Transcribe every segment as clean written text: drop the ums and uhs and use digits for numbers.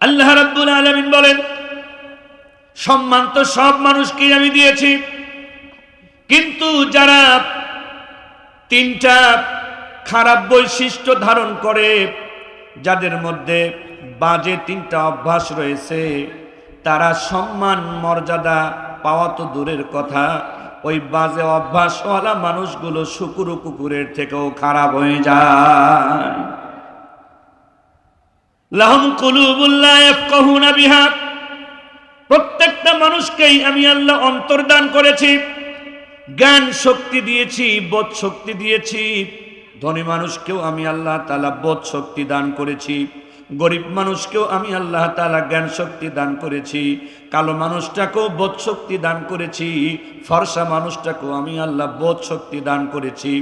আল্লাহ রাব্বুল আলামিন বলেন, সম্মান তো সব মানুষকেই আমি দিয়েছি, কিন্তু যারা তিনটা খারাপ বৈশিষ্ট্য ধারণ করে, যাদের মধ্যে বাজে তিনটা অভ্যাস রয়েছে, তারা সম্মান মর্যাদা পাওয়া তো দূরের কথা, ওই বাজে অভ্যাসওয়ালা মানুষগুলো শুকুর কুকুরের থেকেও খারাপ হয়ে যায়। লাহুম কুলুবুন লা ইয়াফকাহুনা বিহা, প্রত্যেকটা মানুষকেই আমি আল্লাহ অন্তর দান করেছি, জ্ঞান শক্তি দিয়েছি, বোধ শক্তি দিয়েছি। ধনী মানুষকেও আমি আল্লাহ তাআলা বোধ শক্তি দান করেছি, গরিব মানুষকেও আমি আল্লাহ তাআলা জ্ঞান শক্তি দান করেছি, কালো মানুষটাকেও বোধ শক্তি দান করেছি, ফর্সা মানুষটাকেও আমি আল্লাহ বোধ শক্তি দান করেছি,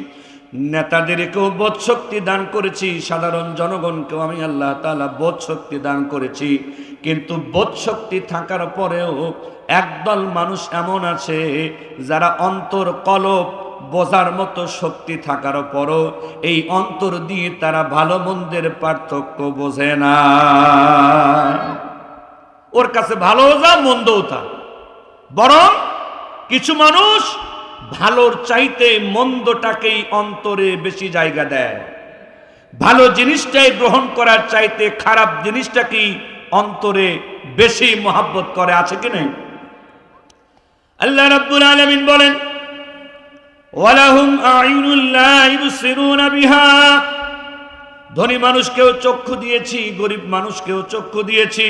নেতাদেরকেও বোধ শক্তি দান করেছি, সাধারণ জনগণকেও আমি আল্লাহ তাআলা বোধ শক্তি দান করেছি। কিন্তু বোধ শক্তি থাকার পরেও একদল মানুষ এমন আছে যারা অন্তর কলব বোঝার মতো শক্তি থাকার পরও এই অন্তর দিয়ে তারা ভালো মন্দের পার্থক্য বোঝে না। ওর কাছে ভালো যা মন্দও তা, বরং কিছু মানুষ ভালোর চাইতে মন্দটাকেই অন্তরে বেশি জায়গা দেয়, ভালো জিনিসটাই গ্রহণ করার চাইতে খারাপ জিনিসটাকেই অন্তরে বেশি মহব্বত করে। আছে কি নেই? আল্লাহ রাব্বুল আলামিন বলেন, ওয়ালাহুম আ'য়ুনুন লা ইবসিরুনা বিহা, ধনী মানুষকেও চক্ষু দিয়েছি, গরিব মানুষকেও চক্ষু দিয়েছি,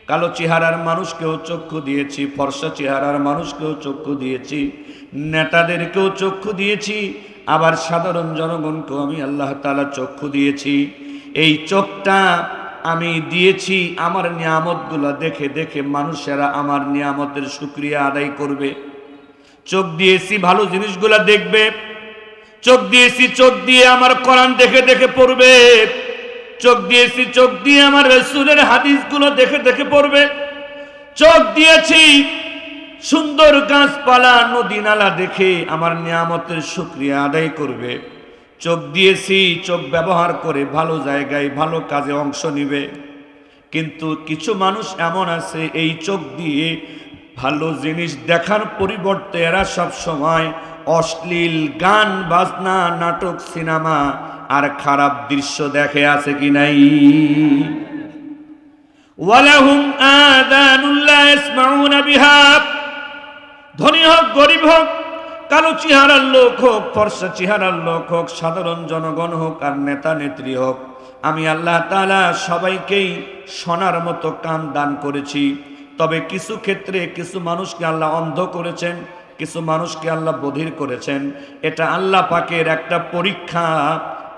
কালো চেহারার মানুষকেও চক্ষু দিয়েছি, ফর্সা চেহারার মানুষকেও চক্ষু দিয়েছি, নেতাদেরকেও চক্ষু দিয়েছি, আবার সাধারণ জনগণকেও আমি আল্লাহ তাআলা চক্ষু দিয়েছি। এই চোখটা আমি দিয়েছি আমার নিয়ামতগুলো দেখে দেখে মানুষেরা আমার নিয়ামতের শুকরিয়া আদায় করবে। চোখ দিয়েছি ভালো জিনিসগুলো দেখবে, চোখ দিয়েছি চোখ দিয়ে আমার কোরআন দেখে দেখে পড়বে, চোখ দিয়েছি চোখ দিয়ে আমার রাসূলের হাদিসগুলো দেখে দেখে পড়বে, চোখ দিয়েছি সুন্দর গাছপালা নদী নালা দেখে আমার নিয়ামতের শুকরিয়া আদায় করবে, চোখ দিয়েছি চোখ ব্যবহার করে ভালো জায়গায় ভালো কাজে অংশ নিবে। কিন্তু কিছু মানুষ এমন আছে এই চোখ দিয়ে ভালো জিনিস দেখার পরিবর্তে এরা সব সময় অশ্লীল গান বাজনা নাটক সিনেমা আর খারাপ দৃশ্য দেখে। আছে কি নাই? ওয়ালাহুম আযানুন লা ইয়াসমাউনা বিহা, ধনী হোক গরিব হোক, কালো চেহারার লোক হোক ফর্সা চেহারার লোক হোক, সাধারণ জনগণ হোক আর নেতা নেত্রী হোক, আমি আল্লাহ তাআলা সবাইকেই শোনার মতো কান দান করেছি। তবে কিছু ক্ষেত্রে কিছু মানুষকে আল্লাহ অন্ধ করেছেন, কিছু মানুষকে আল্লাহ বধির করেছেন। এটা আল্লাহ পাকের একটা পরীক্ষা।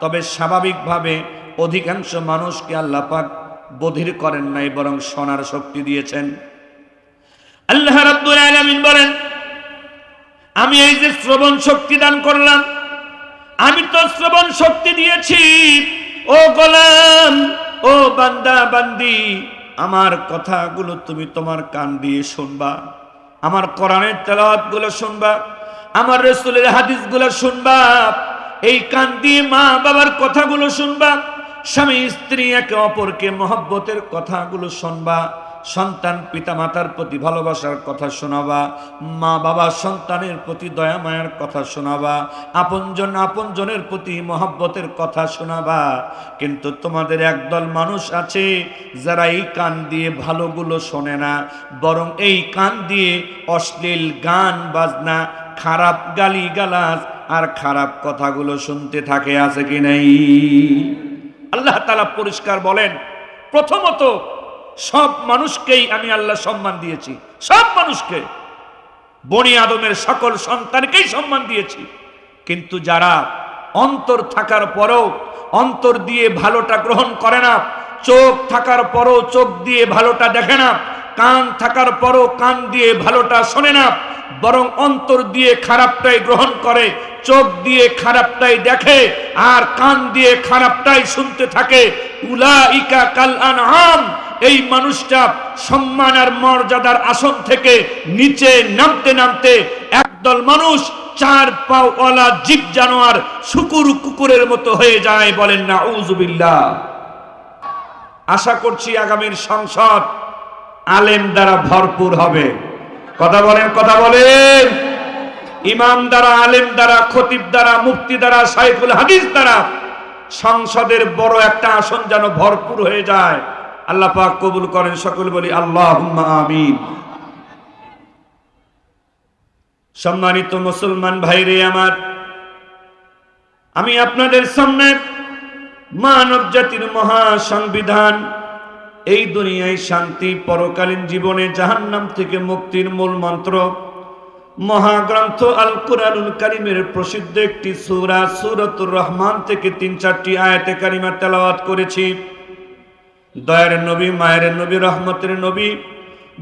তবে স্বাভাবিকভাবে অধিকাংশ মানুষকে আল্লাহ পাক বধির করেন নাই, বরং শোনার শক্তি দিয়েছেন। আল্লাহ রাব্বুল আলামিন বলেন, আমি এই যে শ্রবণ শক্তি দান করলাম, আমি তো শ্রবণ শক্তি দিয়েছি। ও গোলাম, ও বান্দা বান্দি, আমার কথাগুলো তুমি তোমার কান দিয়ে শুনবা, আমার কোরআনের তেলাওয়াতগুলো শুনবা, আমার রাসূলের হাদিসগুলো শুনবা, এই কান দিয়ে মা বাবার কথাগুলো শুনবা, স্বামী স্ত্রী একে অপরকে মহব্বতের কথাগুলো শুনবা, সন্তান পিতা মাতার প্রতি ভালোবাসার কথা শোনাবা, মা বাবা সন্তানের প্রতি দয়া মায়ার কথা শোনাবা, আপনজন আপনজনের প্রতি মহব্বতের কথা শোনাবা। কিন্তু তোমাদের একদল মানুষ আছে যারা এই কান দিয়ে ভালোগুলো শোনে না, বরং এই কান দিয়ে অশ্লীল গান বাজনা, খারাপ গালিগালাজ আর খারাপ কথাগুলো শুনতে থাকে। আছে কি নাই? আল্লাহ তাআলা পরিষ্কার বলেন, প্রথমত সব মানুষকেই আমি আল্লাহ সম্মান দিয়েছি, সব মানুষকে, বনি আদমের সকল সন্তানকেই সম্মান দিয়েছি। কিন্তু যারা অন্তর থাকার পরও অন্তর দিয়ে ভালোটা গ্রহণ করে না, চোখ থাকার পরও চোখ দিয়ে ভালোটা দেখে না, কান থাকার পরও কান দিয়ে ভালোটা শোনে না, বরং অন্তর দিয়ে খারাপটাই গ্রহণ করে, চোখ দিয়ে খারাপটাই দেখে আর কান দিয়ে খারাপটাই শুনতে থাকে, উলাইকা কাল আনআম, এই মানুষটা সম্মান আর মর্যাদার আসন থেকে নিচে নামতে নামতে একদল মানুষ চার পাওয়ালা জীব জানোয়ার শুকুর কুকুরের মতো হয়ে যায়। বলেন নাউযুবিল্লাহ। আশা করছি আগামীর সংসদ আলেম দ্বারা ভরপুর হবে। কথা বলেন, কথা বলেন। ইমাম দ্বারা, আলেম দ্বারা, খতিব দ্বারা, মুফতি দ্বারা, শাইখুল হাদিস দ্বারা সংসদের বড় একটা আসন যেন ভরপুর হয়ে যায়। আল্লাহ পাক কবুল করেন। সকলে বলি আল্লাহুম্মা আমিন। সম্মানিত মুসলমান ভাইরে আমার, আমি আপনাদের সামনে মানব জাতির মহা সংবিধান, এই দুনিয়ায় শান্তি, পরকালীন জীবনে জাহান্নাম থেকে মুক্তির মূল মন্ত্র, মহাগ্রন্থ আল কুরআনুল কারীমের প্রসিদ্ধ একটি সূরা সূরাতুর রহমান থেকে ৩-৪টি আয়াতে কারিমা তেলাওয়াত করেছি। দয়ার নবী, মায়ের নবী, রহমতের নবী,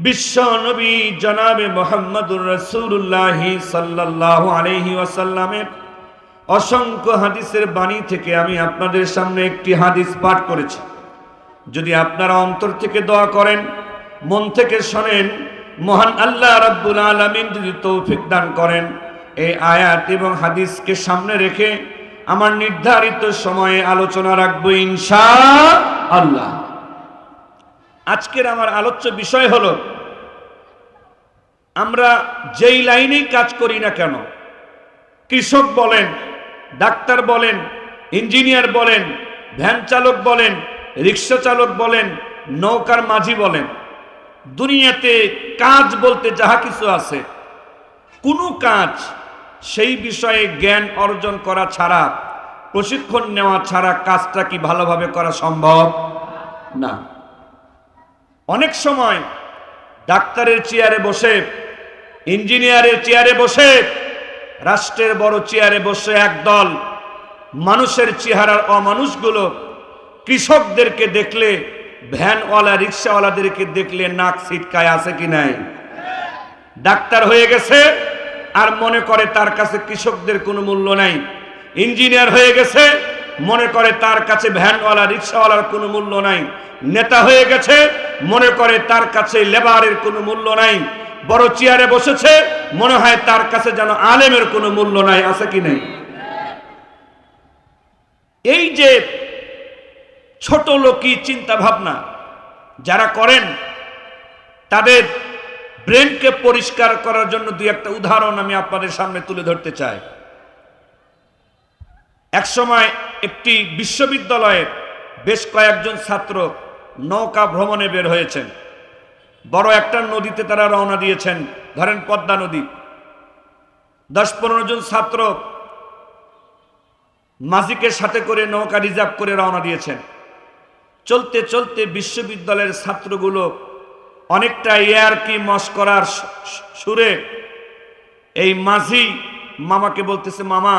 বিশ্ব নবী জনাবে মুহাম্মদুর রাসূলুল্লাহ সাল্লাল্লাহু আলাইহি ওয়াসাল্লামের অসংখ্য হাদিসের বাণী থেকে আমি আপনাদের সামনে একটি হাদিস পাঠ করেছি। যদি আপনারা অন্তর থেকে দোয়া করেন, মন থেকে শোনেন, মহান আল্লাহ রাব্বুল আলামিন যদি তৌফিক দান করেন, এই আয়াত এবং হাদিসকে সামনে রেখে আমার নির্ধারিত সময়ে আলোচনা রাখবো ইনশাআল্লাহ। আজকের আমার আলোচ্য বিষয় হলো, আমরা যেই লাইনেই কাজ করি না কেন, কৃষক বলেন, ডাক্তার বলেন, ইঞ্জিনিয়ার বলেন, ভ্যান চালক বলেন, রিক্সা চালক বলেন, নৌকার মাঝি বলেন, দুনিয়াতে কাজ বলতে যাহা কিছু আছে, কোনো কাজ সেই বিষয়ে জ্ঞান অর্জন করা ছাড়া, প্রশিক্ষণ নেওয়া ছাড়া কাজটা কি ভালোভাবে করা সম্ভব না। অনেক সময় ডাক্তারের চেয়ারে বসে, ইঞ্জিনিয়ারের চেয়ারে বসে, রাষ্ট্রের বড় চেয়ারে বসে একদল মানুষের চেহারার অমানুষগুলো কৃষকদেরকে দেখলে, ভ্যানওয়ালা, রিক্সাওয়ালাদেরকে দেখলে নাক ছিটকায়, আছে কি নাই? ডাক্তার হয়ে গেছে আর মনে করে তার কাছে কৃষকদের কোনো মূল্য নাই। ইঞ্জিনিয়ার হয়ে গেছে, মনে করে তার কাছে ভ্যানওয়ালা, রিক্সাওয়ালার কোনো মূল্য নাই। নেতা হয়ে গেছে, মনে করে তার কাছে লেবারের কোনো মূল্য নাই। বড় চেয়ারে বসেছে, মনে হয় তার কাছে যেন আলেমের কোনো মূল্য নাই, আছে কি নাই? এই যে ছোট লোকী চিন্তা ভাবনা যারা করেন, তাদের ব্রেনকে পরিষ্কার করার জন্য দুই একটা উদাহরণ আমি আপনাদের সামনে তুলে ধরতে চাই। এক সময় একটি বিশ্ববিদ্যালয়ের বেশ কয়েকজন ছাত্র নৌকা ভ্রমণে বের হয়েছেন। বড় একটা নদীতে তারা রওনা দিয়েছেন, ধরেন পদ্মা নদী। 10-15 জন ছাত্র মাঝিকে সাথে করে নৌকা রিজার্ভ করে রওনা দিয়েছেন। চলতে চলতে বিশ্ববিদ্যালয়ের ছাত্রগুলো অনেকটা ইয়ারকি মশকরার সুরে এই মাঝি মামাকে বলতেছে, মামা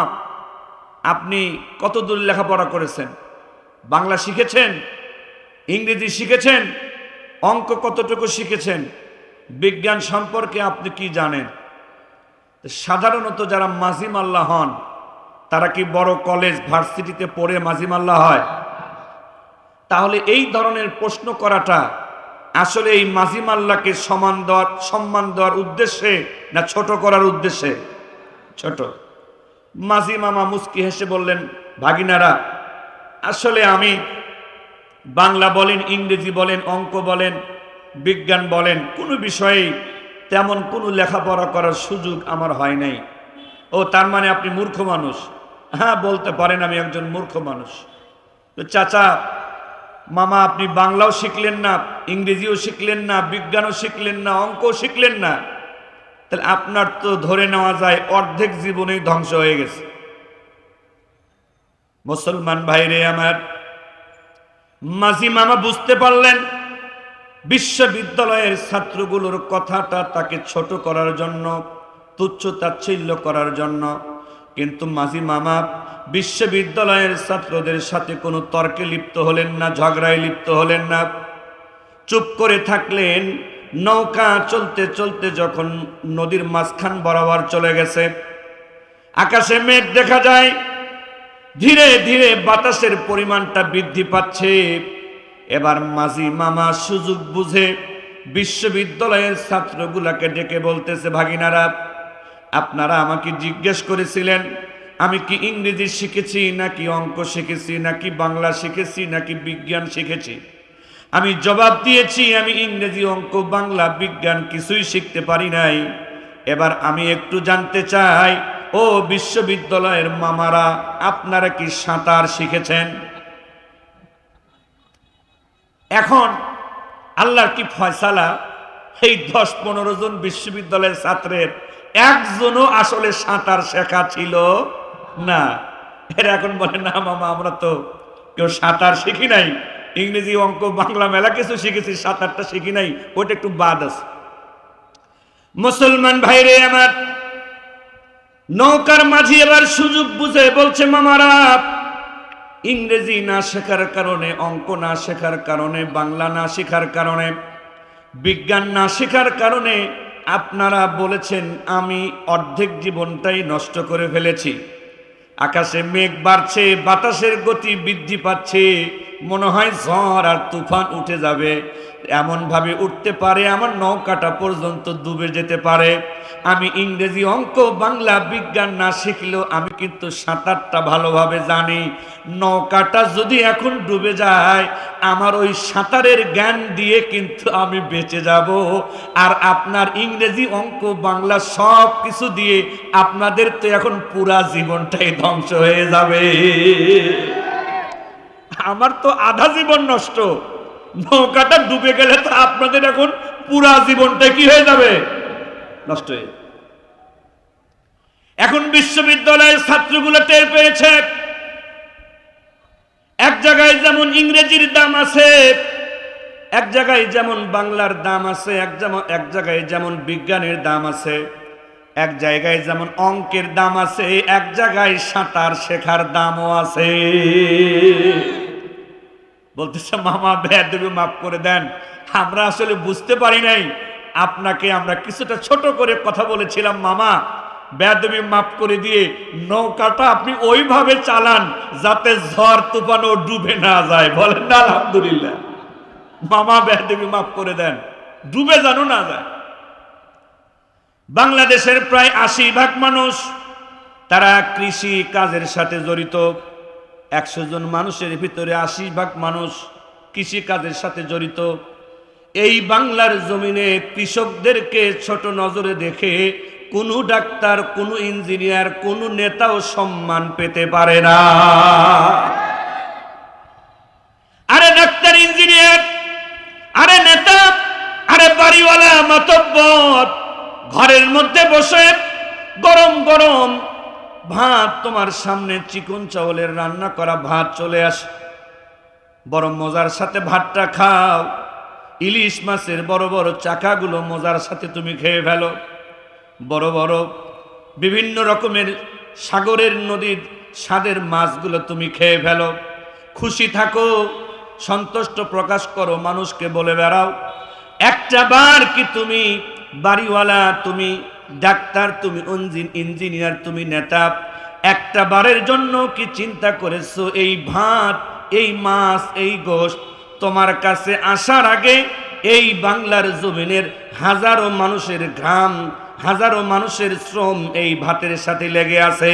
আপনি কত দূর লেখাপড়া করেছেন? বাংলা শিখেছেন? ইংরেজি শিখেছেন? অঙ্ক কতটুকু শিখেছেন? বিজ্ঞান সম্পর্কে আপনি কি জানেন? সাধারণত যারা মাঝি মাল্লা হন, তারা কি বড় কলেজ ভার্সিটিতে পড়ে মাঝি মাল্লা হয়? তাহলে এই ধরনের প্রশ্ন করাটা আসলে এই মাঝি মাল্লাকে সম্মান দেওয়ার উদ্দেশ্যে না ছোট করার উদ্দেশ্যে? ছোট। মাঝি মামা মুস্কি হেসে বললেন, ভাগিনারা, আসলে আমি বাংলা বলেন, ইংরেজি বলেন, অঙ্ক বলেন, বিজ্ঞান বলেন, কোনো বিষয়ে তেমন কোনো লেখাপড়া করার সুযোগ আমার হয় নাই। ও, তার মানে আপনি মূর্খ মানুষ? হ্যাঁ, বলতে পারেন আমি একজন মূর্খ মানুষ। তো চাচা, মামা আপনি বাংলাও শিখলেন না, ইংরেজিও শিখলেন না, বিজ্ঞানও শিখলেন না, অঙ্কও শিখলেন না, তাহলে আপনার তো ধরে নেওয়া যায় অর্ধেক জীবনেই ধ্বংস হয়ে গেছে। মুসলমান ভাইরে আমার, মাঝি মামা বুঝতে পারলেন বিশ্ববিদ্যালয়ের ছাত্রগুলোর কথাটা তাকে ছোট করার জন্য, তুচ্ছ তাচ্ছিল্য করার জন্য। কিন্তু মাঝি মামা বিশ্ববিদ্যালয়ের ছাত্রদের সাথে কোনো তর্কে লিপ্ত হলেন না, ঝগড়ায় লিপ্ত হলেন না, চুপ করে থাকলেন। নৌকা চলতে চলতে যখন নদীর মাঝখান বরাবর চলে গেছে, আকাশে মেঘ দেখা যায়, ধীরে ধীরে বাতাসের পরিমাণটা বৃদ্ধি পাচ্ছে। এবার মাঝি মামা সুযোগ বুঝে বিশ্ববিদ্যালয়ের ছাত্রগুলাকে ডেকে বলতেছে, ভাগিনারা, আপনারা আমাকে জিজ্ঞেস করেছিলেন আমি কি ইংরেজি শিখেছি নাকি অঙ্ক শিখেছি নাকি বাংলা শিখেছি নাকি বিজ্ঞান শিখেছি। আমি জবাব দিয়েছি আমি ইংরেজি, অঙ্ক, বাংলা, বিজ্ঞান কিছুই শিখতে পারি নাই। এবার আমি একটু জানতে চাই, ও বিশ্ববিদ্যালয়ের মামারা, আপনারা কি সাঁতার শিখেছেন? এখন আল্লাহর কি ফয়সালা, এই 10-15 জন বিশ্ববিদ্যালয়ের ছাত্রের একজনও আসলে সাঁতার শেখা ছিল না। এরা এখন বলে, না মামা, আমরা তো কেউ সাঁতার শিখি নাই, ইংরেজি, অঙ্ক, বাংলা মেলা কিছু শিখেছি, সাঁতারটা শিখি নাই, ওটা একটু বাদ আছে। মুসলমান ভাইরে আমার, নৌকার মাঝি এবার সুযোগ বুঝে বলছে, মামারা, ইংরেজি না শেখার কারণে, অঙ্ক না শেখার কারণে, বাংলা না শেখার কারণে, বিজ্ঞান না শেখার কারণে আপনারা বলেছেন আমি অর্ধেক জীবনটাই নষ্ট করে ফেলেছি। আকাশে মেঘ বাড়ছে, বাতাসের গতি বৃদ্ধি পাচ্ছে, মনে হয় ঝড় আর তুফান উঠে যাবে, এমন ভাবে উঠতে পারে আমার নৌকাটা পর্যন্ত ডুবে যেতে পারে। আমি ইংরেজি, অঙ্ক, বাংলা, বিজ্ঞান না শিখলেও আমি কিন্তু সাঁতারটা ভালোভাবে জানি। নৌকাটা যদি এখন ডুবে যায়, আমার ওই সাঁতারের জ্ঞান দিয়ে কিন্তু আমি বেঁচে যাব। আর আপনার ইংরেজি, অঙ্ক, বাংলা সব কিছু দিয়ে আপনাদের তো এখন পুরা জীবনটাই ধ্বংস হয়ে যাবে। আমার তো আধা জীবন নষ্ট, নৌকাটা ডুবে গেলে তো আপনাদের এখন পুরা জীবনটা কি হয়ে যাবে? নষ্ট হয়ে। এখন বিশ্ববিদ্যালয়ের ছাত্রগুলো টের পেয়েছে, এক জায়গায় যেমন ইংরেজির দাম আছে, এক জায়গায় যেমন বাংলার দাম আছে, এক জায়গায় যেমন বিজ্ঞানের দাম আছে, এক জায়গায় যেমন অঙ্কের দাম আছে, এক জায়গায় সাঁতার শেখার দামও আছে। বলতেছে, মামা বেয়াদবি মাফ করে দেন, আমরা আসলে বুঝতে পারি নাই, আপনাকে আমরা কিছুটা ছোট করে কথা বলেছিলাম, মামা বেয়াদবি মাফ করে দিয়ে নৌকাটা আপনি ওইভাবে চালান যাতে ঝড় তুফানও ডুবে না যায়। বলেন না আলহামদুলিল্লাহ। মামা বেয়াদবি মাফ করে দেন, ডুবে জানো না যায়। বাংলাদেশের প্রায় 80% মানুষ তারা কৃষি কাজের সাথে জড়িত। 100 জন মানুষের ভিতরে 80% মানুষ কৃষি কাজের সাথে জড়িত। এই বাংলার জমিনে কৃষকদেরকে ছোট নজরে দেখে কোনো ডাক্তার, কোনো ইঞ্জিনিয়ার, কোনো নেতাও সম্মান পেতে পারে না। আরে ডাক্তার, ইঞ্জিনিয়ার, আরে নেতা, আরে বাড়িওয়ালা, মাতব্বর, ঘরের মধ্যে বসে গরম গরম ভাত তোমার সামনে, চিকন চাউলের রান্না করা ভাত চলে আসে, বড় মজার সাথে ভাতটা খাও। ইলিশ মাছের বড় বড় চাকাগুলো মজার সাথে তুমি খেয়ে ফেলো, বড় বড় বিভিন্ন রকমের সাগরের, নদীর স্বাদের মাছগুলো তুমি খেয়ে ফেলো, খুশি থাকো, সন্তুষ্ট প্রকাশ করো, মানুষকে বলে বেড়াও। একটা বার কি তুমি বাড়িওয়ালা, তুমি ডাক্তার, তুমি ইঞ্জিনিয়ার, তুমি নেতা, একটা বারের জন্য কি চিন্তা করেছো এই ভাত, এই মাছ, এই গোশত তোমার কাছে আসার আগে এই বাংলার জমিনের হাজারো মানুষের ঘাম, হাজারো মানুষের শ্রম এই ভাতের সাথে লেগে আছে।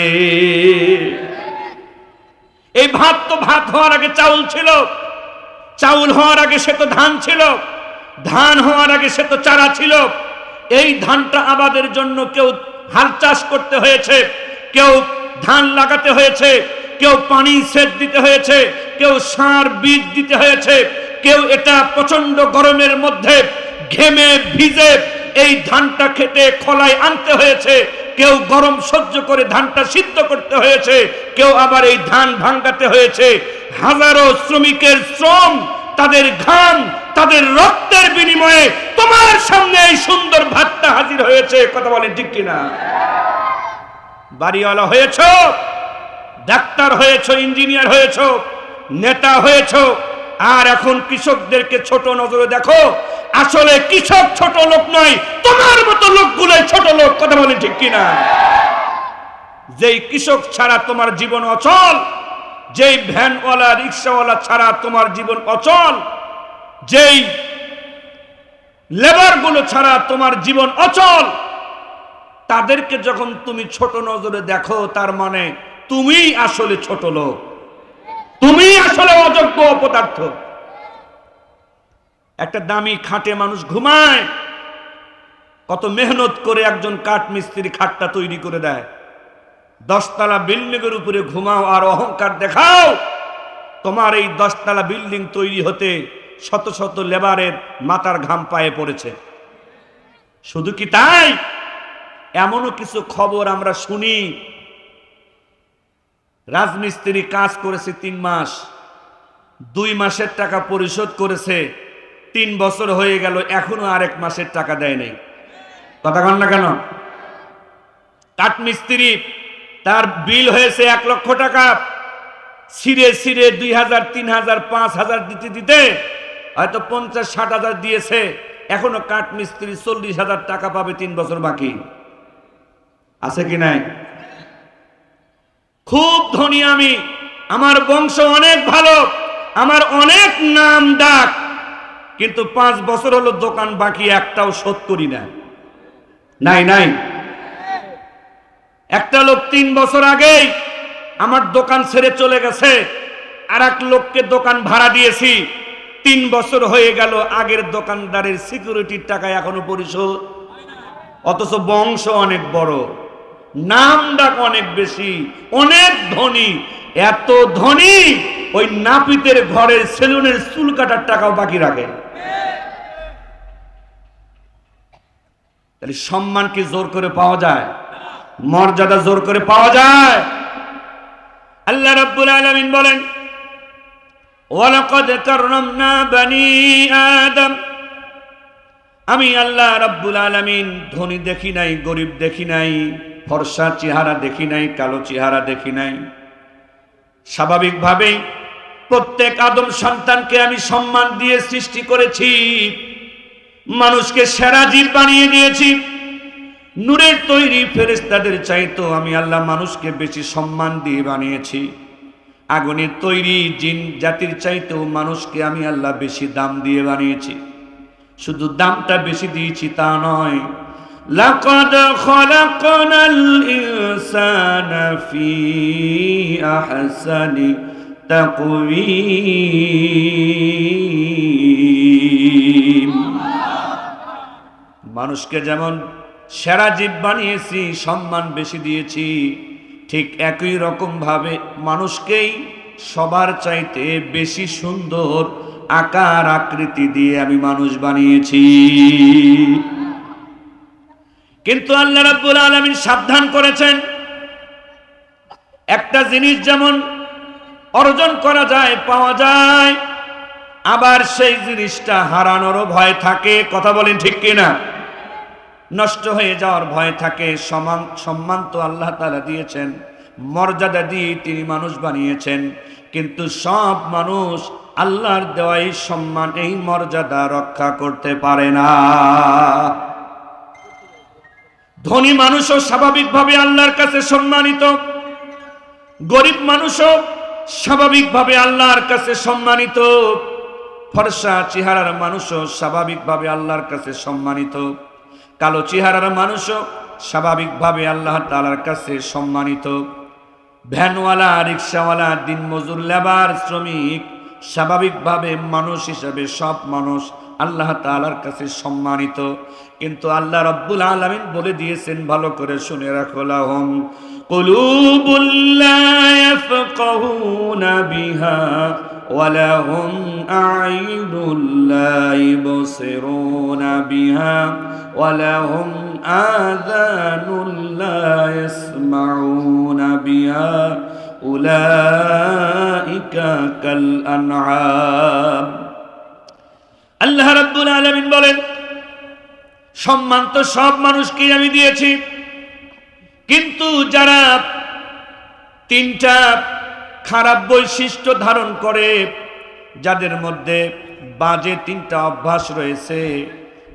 এই ভাত তো ভাত হওয়ার আগে চাউল ছিল, চাউল হওয়ার আগে সে তো ধান ছিল, ধান হওয়ার আগে সে তো চারা ছিল। এই ধানটা আবাদের জন্য কেউ হাল চাষ করতে হয়েছে, কেউ ধান লাগাতে হয়েছে, কেউ পানি সেচ দিতে হয়েছে, কেউ সার বীজ দিতে হয়েছে, কেউ এটা প্রচন্ড গরমের মধ্যে ঘেমে ভিজে এই ধানটা খেতে খলায় আনতে হয়েছে, কেউ গরম সহ্য করে ধানটা সিদ্ধ করতে হয়েছে, কেউ আবার এই ধান ভাঙাতে হয়েছে। হাজারো শ্রমিকের শ্রম, তাদের ঘাম, তাদের রক্তের বিনিময়ে তোমার সামনে এই সুন্দর ভাতটা হাজির হয়েছে। কথা বলেন ঠিক কিনা? বাড়িওয়ালা হয়েছ, ডাক্তার হয়েছ, ইঞ্জিনিয়ার হয়েছ, নেতা হয়েছ, আর এখন কৃষকদেরকে ছোট নজরে দেখো। আসলে কৃষক ছোট লোক নয়, তোমার মতো লোকগুলোই ছোট লোক। কথা বলেন ঠিক কিনা? যেই কৃষক ছাড়া তোমার জীবন অচল, যেই ভ্যানওয়ালা, রিক্সাওয়ালা ছাড়া তোমার জীবন অচল, যেই লেবারগুলো ছাড়া তোমার জীবন অচল, তাদেরকে যখন তুমি ছোট নজরে দেখো, তার মানে তুমি আসলে ছোট লোক, তুমি আসলে অযোগ্য অপদার্থ। একটা দামি খাটে মানুষ ঘুমায়, কত মেহনত করে একজন কাঠ মিস্ত্রি খাটটা তৈরি করে দেয়। 10 তলা বিল্ডিং এর উপরে ঘুমাও আর অহংকার দেখাও। তোমার এই 10 তলা বিল্ডিং তৈরি হতে শত শত লেবারের মাথার ঘাম পায়ে পড়েছে। শুধু কি তাই, এমনও কিছু খবর আমরা শুনি, রাজমিস্ত্রি কাজ করেছে 3 মাস, 2 মাসের টাকা পরিশোধ করেছে, 3 বছর হয়ে গেল, এখনো আরেক মাসের টাকা দেয় নাই। কথা কন না কেন? কাঠমিস্ত্রি, তার বিল হয়েছে 1 লক্ষ টাকা, ছিঁড়ে ছিঁড়ে 2000, 3000, 5000 দিতে দিতে হয়তো 50-60 দিয়েছে, এখনো কাঠমিস্ত্রি 40,000 টাকা পাবে, 3 বছর বাকি আছে কি নাই? খুব ধনী আমি, আমার বংশ অনেক ভালো, আমার অনেক নাম ডাক, কিন্তু 5 বছর হলো দোকান বাকি, একটাও শোধ করি না। নাই নাই। একটা লোক 3 বছর আগেই আমার দোকান ছেড়ে চলে গেছে, আর এক লোককে দোকান ভাড়া দিয়েছি, 3 বছর হয়ে গেল, আগের দোকানদারের সিকিউরিটির টাকা এখনো পরিশোধ। অথচ বংশ অনেক বড়, নাম ডাক অনেক বেশি, অনেক ধনী, এত ধনী ওই নাপিতের ঘরের সেলুনের চুল কাটার টাকাও বাকি রাখে। তাহলে সম্মান কি জোর করে পাওয়া যায়? মর্যাদা জোর করে পাওয়া যায়? আল্লাহ রাব্বুল আলামিন বলেন, ওয়ালাকাদ কাররামনা বানি আদম। আমি আল্লাহ রাব্বুল আলামিন ধনী দেখি নাই, গরিব দেখি নাই, ফর্সা চেহারা দেখি নাই, কালো চেহারা দেখি নাই। স্বাভাবিকভাবেই প্রত্যেক আদম সন্তানকে আমি সম্মান দিয়ে সৃষ্টি করেছি, মানুষকে সেরা জীব বানিয়ে দিয়েছি। নূরের তৈরি ফেরেশতাদের চাইতো আমি আল্লাহ মানুষকে বেশি সম্মান দিয়ে বানিয়েছি। আগুনের তৈরি জিন জাতির চাইতেও মানুষকে আমি আল্লাহ বেশি দাম দিয়ে বানিয়েছি। শুধু দামটা বেশি দিয়েছি তা নয়, লাকাদ খলাকনাল ইনসানা ফি আহসানি তাকওয়িম। মানুষকে যেমন সেরা জীব বানিয়েছি, সম্মান বেশি দিয়েছি, ঠিক একই রকম ভাবে মানুষকেই সবার চাইতে বেশি সুন্দর আকার আকৃতি দিয়ে আমি মানুষ বানিয়েছি। কিন্তু আল্লাহ রাব্বুল আলামিন সাবধান করেছেন, একটা জিনিস যেমন অর্জন করা যায়, পাওয়া যায়, আবার সেই জিনিসটা হারানোরও ভয় থাকে। কথা বলেন ঠিক কিনা? নষ্ট হয়ে যাওয়ার ভয় থাকে। সম্মান তো আল্লাহ তাআলা দিয়েছেন, মর্যাদা দিয়ে তিনি মানুষ বানিয়েছেন, কিন্তু সব মানুষ আল্লাহর দেওয়া এই সম্মান, এই মর্যাদা রক্ষা করতে পারে না। ধনী মানুষও স্বাভাবিকভাবে আল্লাহর কাছে সম্মানিত, গরিব মানুষও স্বাভাবিকভাবে আল্লাহর কাছে সম্মানিত, ফর্সা চেহারার মানুষও স্বাভাবিকভাবে আল্লাহর কাছে সম্মানিত, কালো চেহারার মানুষও স্বাভাবিকভাবে আল্লাহ তাআলার কাছে সম্মানিত, ভ্যানওয়ালা, রিক্সাওয়ালা, দিনমজুর, লেবার, শ্রমিক, স্বাভাবিকভাবে মানুষ হিসাবে সব মানুষ আল্লাহ তাআলার কাছে সম্মানিত। কিন্তু আল্লাহ রাব্বুল আলামিন বলে দিয়েছেন, ভালো করে শুনে রাখো, লাহুম কুলুবুল লা ইয়াফকাহুনা বিহা ওয়া লাহুম আ'ইনুল লা ইবসিরুনা বিহা ওয়া লাহুম আযানুল লা ইয়াসমাউনা বিহা উলাইকা কাল আনআম। আল্লাহ রাব্বুল আলামিন বলেন, সম্মান তো সব মানুষকেই আমি দিয়েছি, কিন্তু যারা 3টা খারাপ বৈশিষ্ট্য ধারণ করে, যাদের মধ্যে বাজে 3টা অভ্যাস রয়েছে,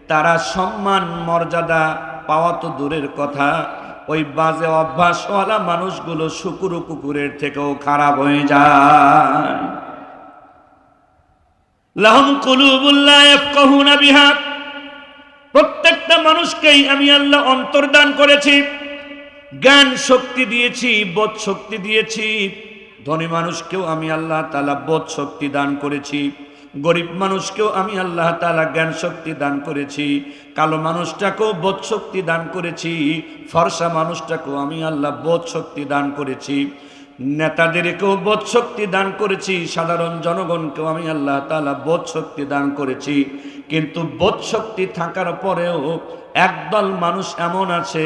তারা সম্মান মর্যাদা পাওয়া তো দূরের কথা, ওই বাজে অভ্যাসওয়ালা মানুষগুলো শুকুর কুকুরের থেকেও খারাপ হয়ে যায়। লাহুম কুলুবুল লা ইয়াফকাহুনা বিহা, প্রত্যেকটা মানুষকেই আমি আল্লাহ অন্তর্দান করেছি, জ্ঞান শক্তি দিয়েছি, বোধ শক্তি দিয়েছি। ধনী মানুষকেও আমি আল্লাহ তাআলা বোধ শক্তি দান করেছি, গরিব মানুষকেও আমি আল্লাহ তাআলা জ্ঞান শক্তি দান করেছি, কালো মানুষটাকেও বোধ শক্তি দান করেছি, ফর্সা মানুষটাকেও আমি আল্লাহ বোধ শক্তি দান করেছি, নেতাদেরকেও বোধ শক্তি দান করেছি, সাধারণ জনগণকেও আমি আল্লাহ তাআলা বোধ শক্তি দান করেছি। কিন্তু বোধ শক্তি থাকার পরেও একদল মানুষ এমন আছে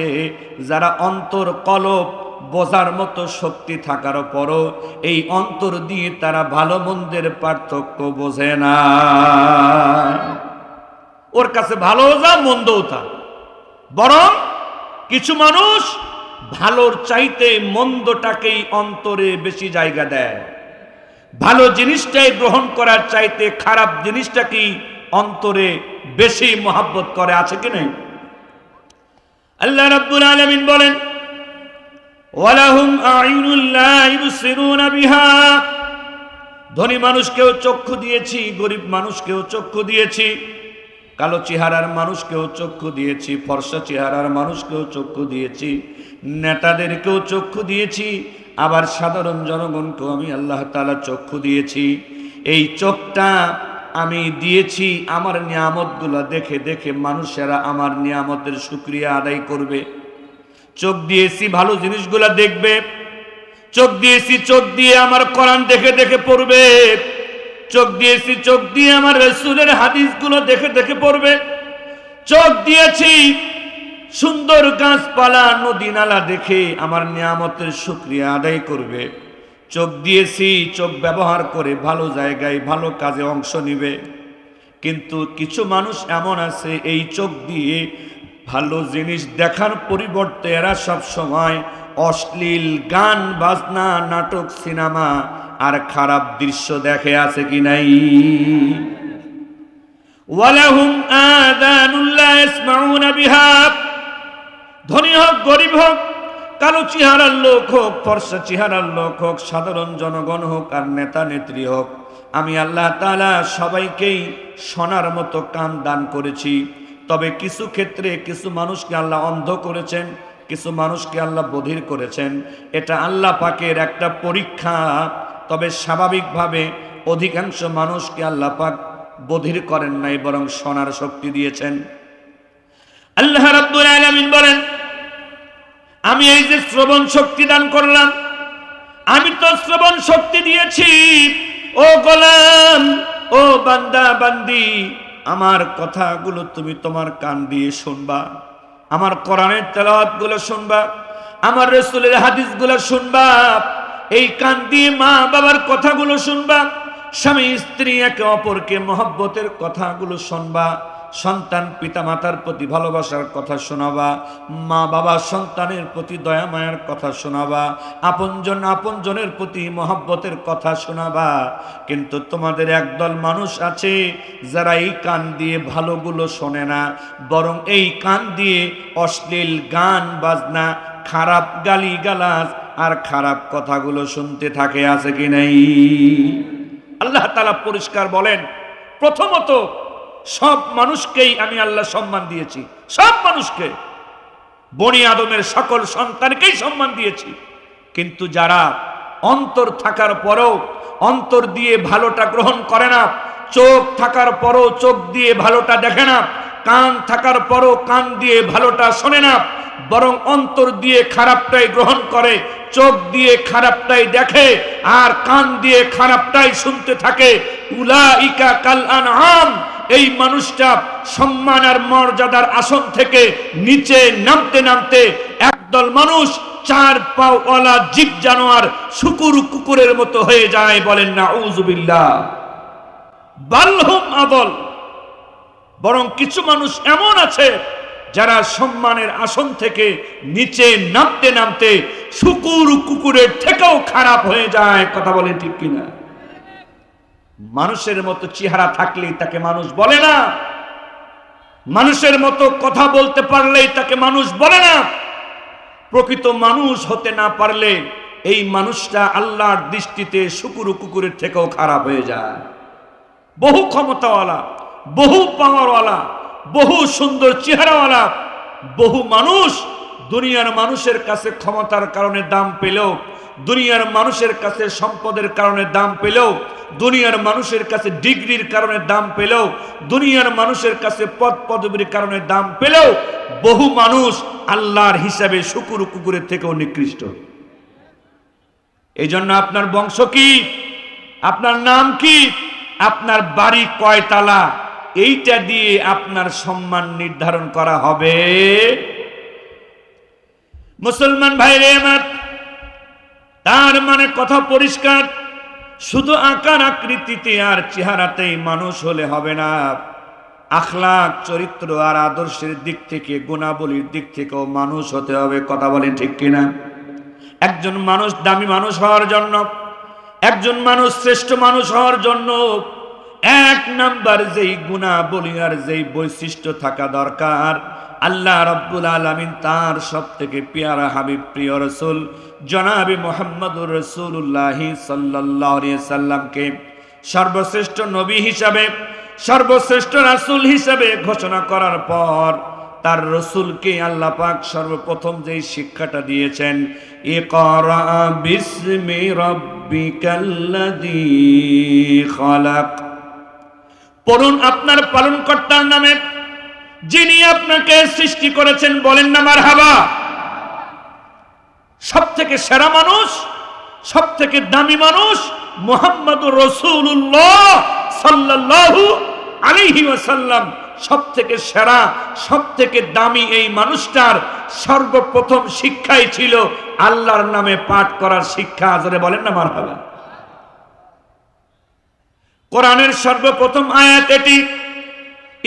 যারা অন্তর কলব বোঝার মতো শক্তি থাকার পরও এই অন্তর দিয়ে তারা ভালো মন্দের পার্থক্য বোঝে না। ওর কাছে ভালো যা মন্দও তা, বরং কিছু মানুষ ভালোর চাইতে মন্দটাকেই অন্তরে বেশি জায়গা দেয়, ভালো জিনিসটাই গ্রহণ করার চাইতে খারাপ জিনিসটাকেই অন্তরে বেশি মহব্বত করে। আছে কি নাই? আল্লাহ রাব্বুল আলামিন বলেন, ওয়ালাহুম আ'ইনুন লা ইবসিরুনা বিহা, ধনী মানুষকেও চক্ষু দিয়েছি, গরিব মানুষকেও চক্ষু দিয়েছি, কালো চেহারার মানুষকেও চক্ষু দিয়েছি, ফর্সা চেহারার মানুষকেও চক্ষু দিয়েছি, নেতাদেরকেও চক্ষু দিয়েছি, আবার সাধারণ জনগণকেও আমি আল্লাহ তাআলা চক্ষু দিয়েছি। এই চোখটা আমি দিয়েছি আমার নিয়ামতগুলো দেখে দেখে মানুষেরা আমার নিয়ামতের শুকরিয়া আদায় করবে। চোখ দিয়েছি ভালো জিনিসগুলো দেখবে, চোখ দিয়েছি চোখ দিয়ে আমার কোরআন দেখে দেখে পড়বে, চোখ দিয়েছি চোখ দিয়ে আমার রাসূলের হাদিসগুলো দেখে দেখে পড়বে, চোখ দিয়েছি সুন্দর গাছপালা নদী নালা দেখে আমার নিয়ামতের শুকরিয়া আদায় করবে, চোখ দিয়েছি চোখ ব্যবহার করে ভালো জায়গায় ভালো কাজে অংশ নিবে। কিন্তু কিছু মানুষ এমন আছে এই চোখ দিয়ে ভালো জিনিস দেখার পরিবর্তে এরা সব সময় অশ্লীল গান বাজনা নাটক সিনেমা আর খারাপ দৃশ্য দেখে। আছে কি নাই? ওয়ালাহুম আযানুন লা ইসমাউনা বিহা, ধনী হোক গরিব হোক, কালো চেহারার লোক হোক ফর্সা চেহারার লোক হোক, সাধারণ জনগণ হোক আর নেতা নেত্রী হোক, আমি আল্লাহ তাআলা সবাইকেই শোনার মতো কান দান করেছি। তবে কিছু ক্ষেত্রে কিছু মানুষকে আল্লাহ অন্ধ করেছেন, কিছু মানুষকে আল্লাহ বধির করেছেন। এটা আল্লাহ পাকের একটা পরীক্ষা। তবে স্বাভাবিকভাবে অধিকাংশ মানুষকে আল্লাহ পাক বধির করেন নাই, বরং শোনার শক্তি দিয়েছেন। আল্লাহ রাব্বুল আলামিন বলেন, আমি এই যে শ্রবণ শক্তি দান করলাম, আমি তো শ্রবণ শক্তি দিয়েছি। ও গোলাম, ও বান্দা বান্দি, আমার কথাগুলো তুমি তোমার কান দিয়ে শুনবা, আমার কোরআনের তেলাওয়াতগুলো শুনবা, আমার রাসূলের হাদিসগুলো শুনবা, এই কান দিয়ে মা বাবার কথাগুলো শুনবা, স্বামী স্ত্রী একে অপরকে মহব্বতের কথাগুলো শুনবা, সন্তান পিতা মাতার প্রতি ভালোবাসার কথা শোনাবা, মা বাবা সন্তানের প্রতি দয়া মায়ার কথা শোনাবা, আপনজন আপনজনের প্রতি মহব্বতের কথা শোনাবা। কিন্তু তোমাদের একদল মানুষ আছে যারা এই কান দিয়ে ভালোগুলো শোনে না, বরং এই কান দিয়ে অশ্লীল গান বাজনা, খারাপ গালি গালাজ আর খারাপ কথাগুলো শুনতে থাকে। আছে কি নাই? আল্লাহ তাআলা পরিষ্কার বলেন, প্রথমত সব মানুষকেই আমি আল্লাহ সম্মান দিয়েছি, সব মানুষকে, বনি আদমের সকল সন্তানকেই সম্মান দিয়েছি। কিন্তু যারা অন্তর থাকার পরেও অন্তর দিয়ে ভালোটা গ্রহণ করে না, চোখ থাকার পরও চোখ দিয়ে ভালোটা দেখে না, কান থাকার পরও কান দিয়ে ভালোটা শোনে না, বরং অন্তর দিয়ে খারাপটাই গ্রহণ করে, চোখ দিয়ে খারাপটাই দেখে আর কান দিয়ে খারাপটাই শুনতে থাকে, উলাইকা কাল আনআম, এই মানুষটা সম্মান আর মর্যাদার আসন থেকে নিচে নামতে নামতে একদল মানুষ চার পাওয়ালা জীব জানোয়ার শুকুর কুকুরের মতো হয়ে যায়। বলেন নাউযুবিল্লাহ। বালহুম আদল, বরং কিছু মানুষ এমন আছে যারা সম্মানের আসন থেকে নিচে নামতে নামতে শুকুর কুকুরের থেকেও খারাপ হয়ে যায়। কথা বলেন ঠিক কিনা? মানুষের মতো চেহারা থাকলেই তাকে মানুষ বলে না, মানুষের মতো কথা বলতে পারলেই তাকে মানুষ বলে না, প্রকৃত মানুষ হতে না পারলে এই মানুষটা আল্লাহর দৃষ্টিতে শুকুর কুকুরের থেকেও খারাপ হয়ে যায়। বহু ক্ষমতাওয়ালা, বহু পাওয়ারওয়ালা, বহু সুন্দর চেহারাওয়ালা বহু মানুষ দুনিয়ার মানুষের কাছে ক্ষমতার কারণে দাম পেলেও দুনিয়ার মানুষের কাছে সম্পদের কারণে দাম পেলেও, দুনিয়ার মানুষের কাছে ডিগ্রির কারণে দাম পেলেও, দুনিয়ার মানুষের কাছে পদ পদবীর কারণে দাম পেলেও বহু মানুষ আল্লাহর হিসাবে শুকুর কুকুরের থেকেও নিকৃষ্ট। এই জন্য আপনার বংশ কি, আপনার নাম কি, আপনার বাড়ি কয়তালা, এইটা দিয়ে আপনার সম্মান নির্ধারণ করা হবে। মুসলমান ভাইরে আমার, তার মানে কথা পরিষ্কার, শুধু আকার আকৃতিতে আর চেহারাতেই মানুষ হলে হবে না, আখলাক চরিত্র আর আদর্শের দিক থেকে, গুণাবলীর দিক থেকেও মানুষ হতে হবে। কথা বলেন ঠিক কিনা? একজন মানুষ দামি মানুষ হওয়ার জন্য, একজন মানুষ শ্রেষ্ঠ মানুষ হওয়ার জন্য এক নাম্বার যেই গুণাবলী আর যেই বৈশিষ্ট্য থাকা দরকার, আল্লাহ রাব্বুল আলামিন তার সবথেকে পেয়ারা হাবিব প্রিয় রাসূল জনাবে মুহাম্মদুর রাসূলুল্লাহ সাল্লাল্লাহু আলাইহি সাল্লামকে সর্বশ্রেষ্ঠ নবী হিসাবে, সর্বশ্রেষ্ঠ রাসূল হিসাবে ঘোষণা করার পর তার রাসূলকে আল্লাহ পাক সর্বপ্রথম যেই শিক্ষাটা দিয়েছেন, ইকরা বিসমি রাব্বিকাল্লাযী খালাক, পড়ুন আপনার পালনকর্তার নামে যিনি আপনাকে সৃষ্টি করেছেন। বলেন না মারহাবা। সব থেকে সেরা মানুষ, সব থেকে দামি মানুষ মুহাম্মদুর রাসূলুল্লাহ সাল্লাল্লাহু আলাইহি ওয়াসাল্লাম। সব থেকে সেরা, সব থেকে দামি এই মানুষটার সর্বপ্রথম শিক্ষাই ছিল আল্লাহর নামে পাঠ করার শিক্ষা। জোরে বলেন না মারহাবা। কোরআনের সর্বপ্রথম আয়াত এটি,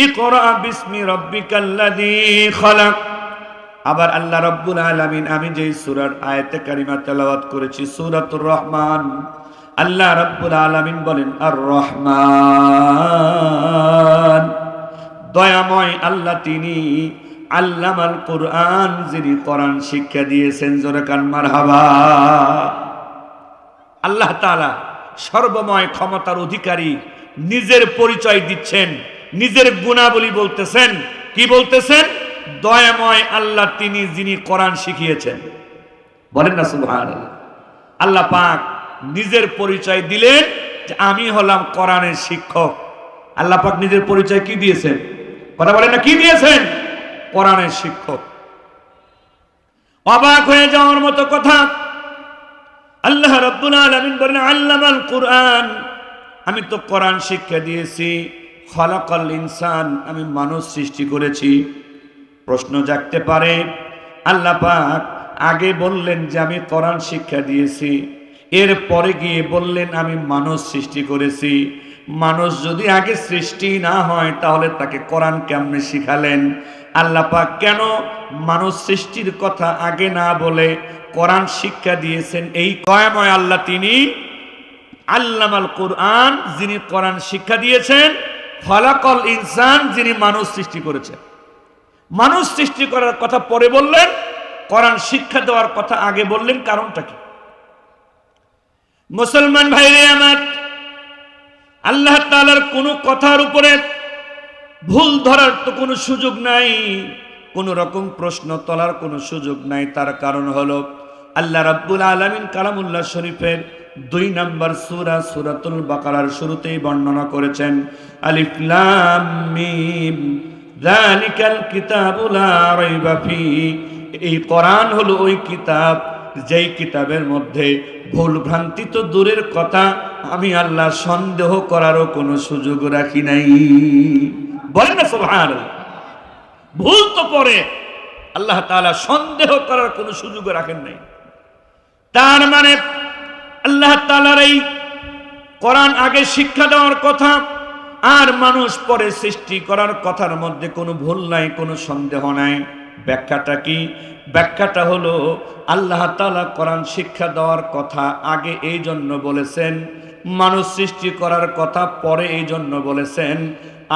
ইকরা বিসমি রাব্বিকাল্লাযী খালাক। আবার আল্লাহ রাব্বুল আলামিন, আমি যেই সূরার আয়াতে কারিমা তেলাওয়াত করেছি সূরাতুর রহমান, আল্লাহ রাব্বুল আলামিন বলেন আর রহমান, দয়াময় আল্লাহ তিনি, আল্লামাল কোরআন, যিনি কোরআন শিক্ষা দিয়েছেন। জোরে কান মারহাবা। আল্লাহ তাআলা সর্বময় ক্ষমতার অধিকারী, নিজের পরিচয় দিচ্ছেন, নিজের গুণাবলী বলতেছেন। কি বলতেছেন? দয়াময় আল্লাহ তিনি, যিনি কোরআন শিখিয়েছেন। বলেন না সুবহানাল্লাহ। আল্লাহ পাক নিজের পরিচয় দিলেন যে আমি হলাম কোরআনের শিক্ষক। আল্লাহ পাক নিজের পরিচয় কি দিয়েছেন? কথা বলেন না, কি দিয়েছেন? কোরআনের শিক্ষক। অবাক হয়ে যাওয়ার মতো কথা, আল্লাহ রাব্বুল আলামিন বলেন আল্লামাল কোরআন, আমি তো কোরআন শিক্ষা দিয়েছি। খলাকাল ইনসান, আমি মানুষ সৃষ্টি করেছি। প্রশ্ন জাগতে পারে, আল্লাহ পাক আগে বললেন যে আমি কোরআন শিক্ষা দিয়েছি, এর পরে গিয়ে বললেন আমি মানুষ সৃষ্টি করেছি। মানুষ যদি আগে সৃষ্টি না হয় তাহলে তাকে কোরআন কেমনে শিখালেন? আল্লাহ পাক কেন মানুষ সৃষ্টির কথা আগে না বলে কোরআন শিক্ষা দিয়েছেন? এই কয়াময় আল্লাহ তিনি, আল্লামাল কোরআন, যিনি কোরআন শিক্ষা দিয়েছেন, খলাকাল ইনসান, যিনি মানুষ সৃষ্টি করেছেন। মানুষ সৃষ্টি করার কথা পরে বললেন, কোরআন শিক্ষা দেওয়ার কথা আগে বললেন। কারণটা কি? মুসলমান ভাইরে আমার, আল্লাহ তাআলার কোনো কথার উপরে ভুল ধরার তো কোনো সুযোগ নাই, কোন রকম প্রশ্ন তোলার কোনো সুযোগ নাই। তার কারণ হলো আল্লাহ রাব্বুল আলামিন কালামুল্লাহ শরীফের 2 নম্বর সূরা সূরাতুল বাকারার শুরুতেই বর্ণনা করেছেন, আলিফ লাম মিম যালিকাল কিতাবু লা রাইবা ফি। এই কোরআন হলো ওই কিতাব, যেই কিতাবের মধ্যে ভুল ভ্রান্তি তো দূরের কথা, আমি আল্লাহ সন্দেহ করারও কোনো সুযোগ রাখি নাই। বলেন না সুবহানাল্লাহ। ভুল তো পরে, আল্লাহ তাআলা সন্দেহ করার কোনো সুযোগ রাখেন নাই। তার মানে আল্লাহ তাআলার এই কোরআন আগে শিক্ষা দেওয়ার কথা আর মানুষ পরে সৃষ্টি করার কথার মধ্যে কোনো ভুল নাই, কোনো সন্দেহ নাই। ব্যাখ্যাটা কি? ব্যাখ্যাটা হলো আল্লাহ তাআলা কোরআন শিক্ষা দেওয়ার কথা আগে এই জন্য বলেছেন, মানুষ সৃষ্টি করার কথা পরে এই জন্য বলেছেন।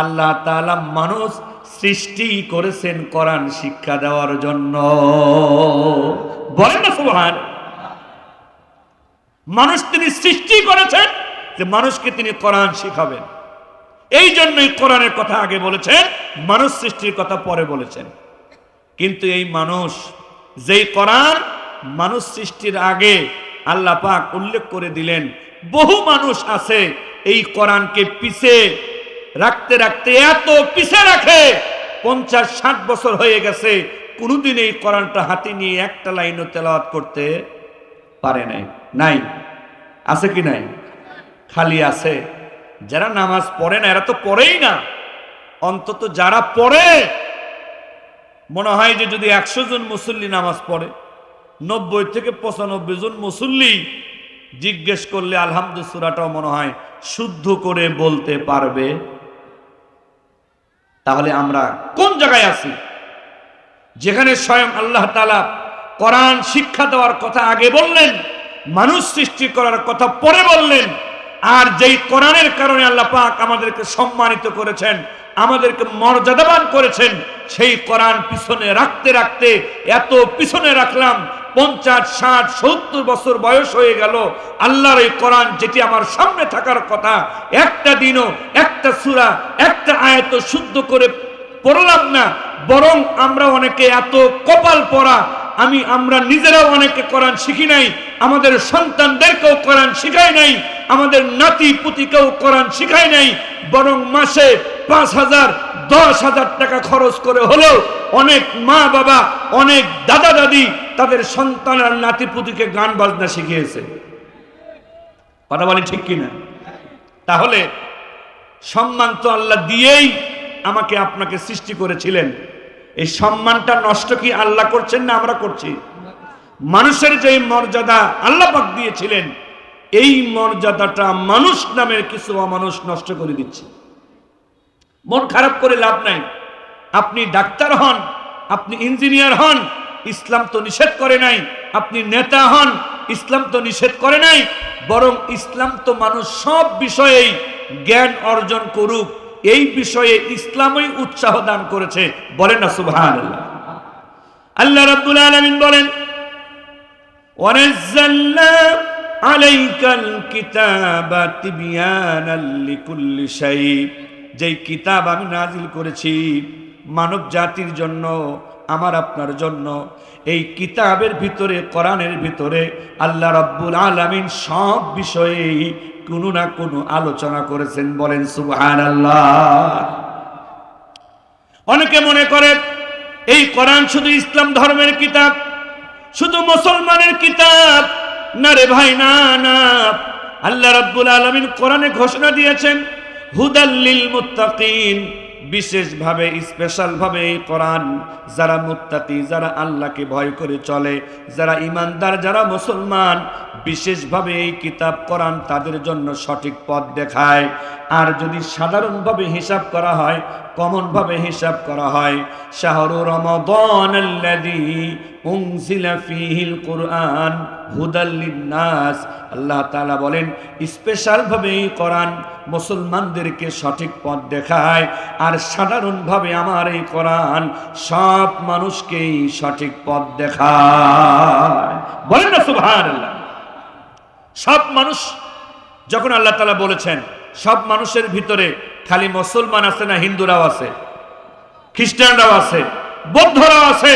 আল্লাহ তাআলা মানুষ সৃষ্টি করেছেন কোরআন শিক্ষা দেওয়ার জন্য। বলেন না সুবহানাল্লাহ। মানুষ তিনি সৃষ্টি করেছেন যে মানুষকে তিনি কোরআন শিখাবেন। এই জন্যই কোরআনের কথা আগে বলেছেন, মানুষ সৃষ্টির কথা পরে বলেছেন। কিন্তু এই মানুষ, যেই কোরআন মানুষ সৃষ্টির আগে আল্লাহ পাক উল্লেখ করে দিলেন বহু মানুষ আছে এই কোরআনকে পিছে রাখতে রাখতে এত পিছে রাখে 50-60 বছর হয়ে গেছে, কোনোদিন এই কোরআনটা হাতে নিয়ে একটা লাইনও তেলাওয়াত করতে পারে নাই। নাই? আছে কি নাই? খালি আছে। যারা নামাজ পড়ে না এরা তো পড়েই না, অন্তত যারা পড়ে মনে হয় যে যদি 100 জন মুসল্লি নামাজ পড়ে 90 থেকে 95 জন মুসল্লি জিজ্ঞেস করলে আলহামদুলিল্লাহ সূরাটাও মনে হয় শুদ্ধ করে বলতে পারবে। তাহলে আমরা কোন জায়গায় আছি যেখানে স্বয়ং আল্লাহ তাআলা কোরআন শিক্ষা দেওয়ার কথা আগে বললেন, মানুষ সৃষ্টি করার কথা পরে বললেন, আর যেই কোরআনের কারণে আল্লাহ পাক আমাদেরকে সম্মানিত করেছেন, আমাদেরকে মর্যাদাবান করেছেন, সেই কোরআন পিছনে রাখতে রাখতে এত পিছনে রাখলাম 50, 60, 70 বছর বয়স হয়ে গেল। আল্লাহর এই কোরআন যেটি আমার সামনে থাকার কথা, একটা দিনও একটা সূরা একটা আয়াত শুদ্ধ করে পড়লাম না, বরং আমরা অনেকে এত কপাল পড়া, আমরা নিজেরাও অনেকে কোরআন শিখি নাই, আমাদের সন্তানদেরকেও কোরআন শিখাই নাই, আমাদের নাতি পুতিকেও কোরআন শিখাই নাই, বরং মাসে 5,000, 10,000 টাকা খরচ করে হলেও অনেক মা বাবা, অনেক দাদা দাদি তাদের সন্তান আর নাতি পুতিকে গান বাজনা শিখিয়েছে। কথা বলি ঠিক কিনা? তাহলে সম্মান তো আল্লাহ দিয়েই আমাকে আপনাকে সৃষ্টি করেছিলেন। এই সম্মানটা নষ্ট কি আল্লাহ করছেন না আমরা করছি? মানুষের যে মর্যাদা আল্লাহ পাক দিয়েছিলেন, এই মর্যাদাটা মানুষ নামের কিছু অমানুষ নষ্ট করে দিচ্ছে। মন খারাপ করে লাভ নাই। আপনি ডাক্তার হন, আপনি ইঞ্জিনিয়ার হন, ইসলাম তো নিষেধ করে নাই। আপনি নেতা হন, ইসলাম তো নিষেধ করে নাই। বরং ইসলাম তো মানুষ সব বিষয়েই জ্ঞান অর্জন করুক, এই বিষয়ে ইসলামই উৎসাহ দান করেছে। বলেন না সুবহানাল্লাহ। আল্লাহ রাব্বুল আলামিন বলেন, ওয়ানাজ্জালনা আলাইকাল কিতাবা তিবয়ানাল লিকুল্লি শাই, যেই কিতাব আমি নাজিল করেছি মানব জাতির জন্য, আমার আপনার জন্য, এই কিতাবের ভিতরে, কোরআনের ভিতরে আল্লাহ রাব্বুল আলামিন সব বিষয়েই কোনো না কোনো আলোচনা করেছেন। বলেন সুবহানাল্লাহ। অনেকে মনে করে এই কোরআন শুধু ইসলাম ধর্মের কিতাব, শুধু মুসলমানের কিতাব। না রে ভাই, না না। আল্লাহ রাব্বুল আলামিন কোরআনে ঘোষণা দিয়েছেন হুদাল লিল মুত্তাকিন, বিশেষভাবে স্পেশাল ভাবে এই কোরআন যারা মুত্তাকি, যারা আল্লাহকে ভয় করে চলে, যারা ইমানদার, যারা মুসলমান, বিশেষভাবে এই কিতাব কোরআন তাদের জন্য সঠিক পথ দেখায়। আর যদি সাধারণভাবে হিসাব করা হয়, কমন ভাবে হিসাব করা হয়, শাহরু রমাদানাল্লাযী উনজিলা ফীহিল কুরআন হুদাল লিন্নাস, আল্লাহ তাআলা বলেন স্পেশাল ভাবে এই কোরআন মুসলমানদেরকে সঠিক পথ দেখায়, আর সাধারণভাবে আমার এই কোরআন সব মানুষকেই সঠিক পথ দেখায়। বলেন না সুবহানাল্লাহ। সব মানুষ যখন আল্লাহ তাআলা বলেছেন, সব মানুষের ভিতরে খালি মুসলমান আছে না, হিন্দুরাও আছে, খ্রিস্টানরাও আছে, বৌদ্ধরাও আছে।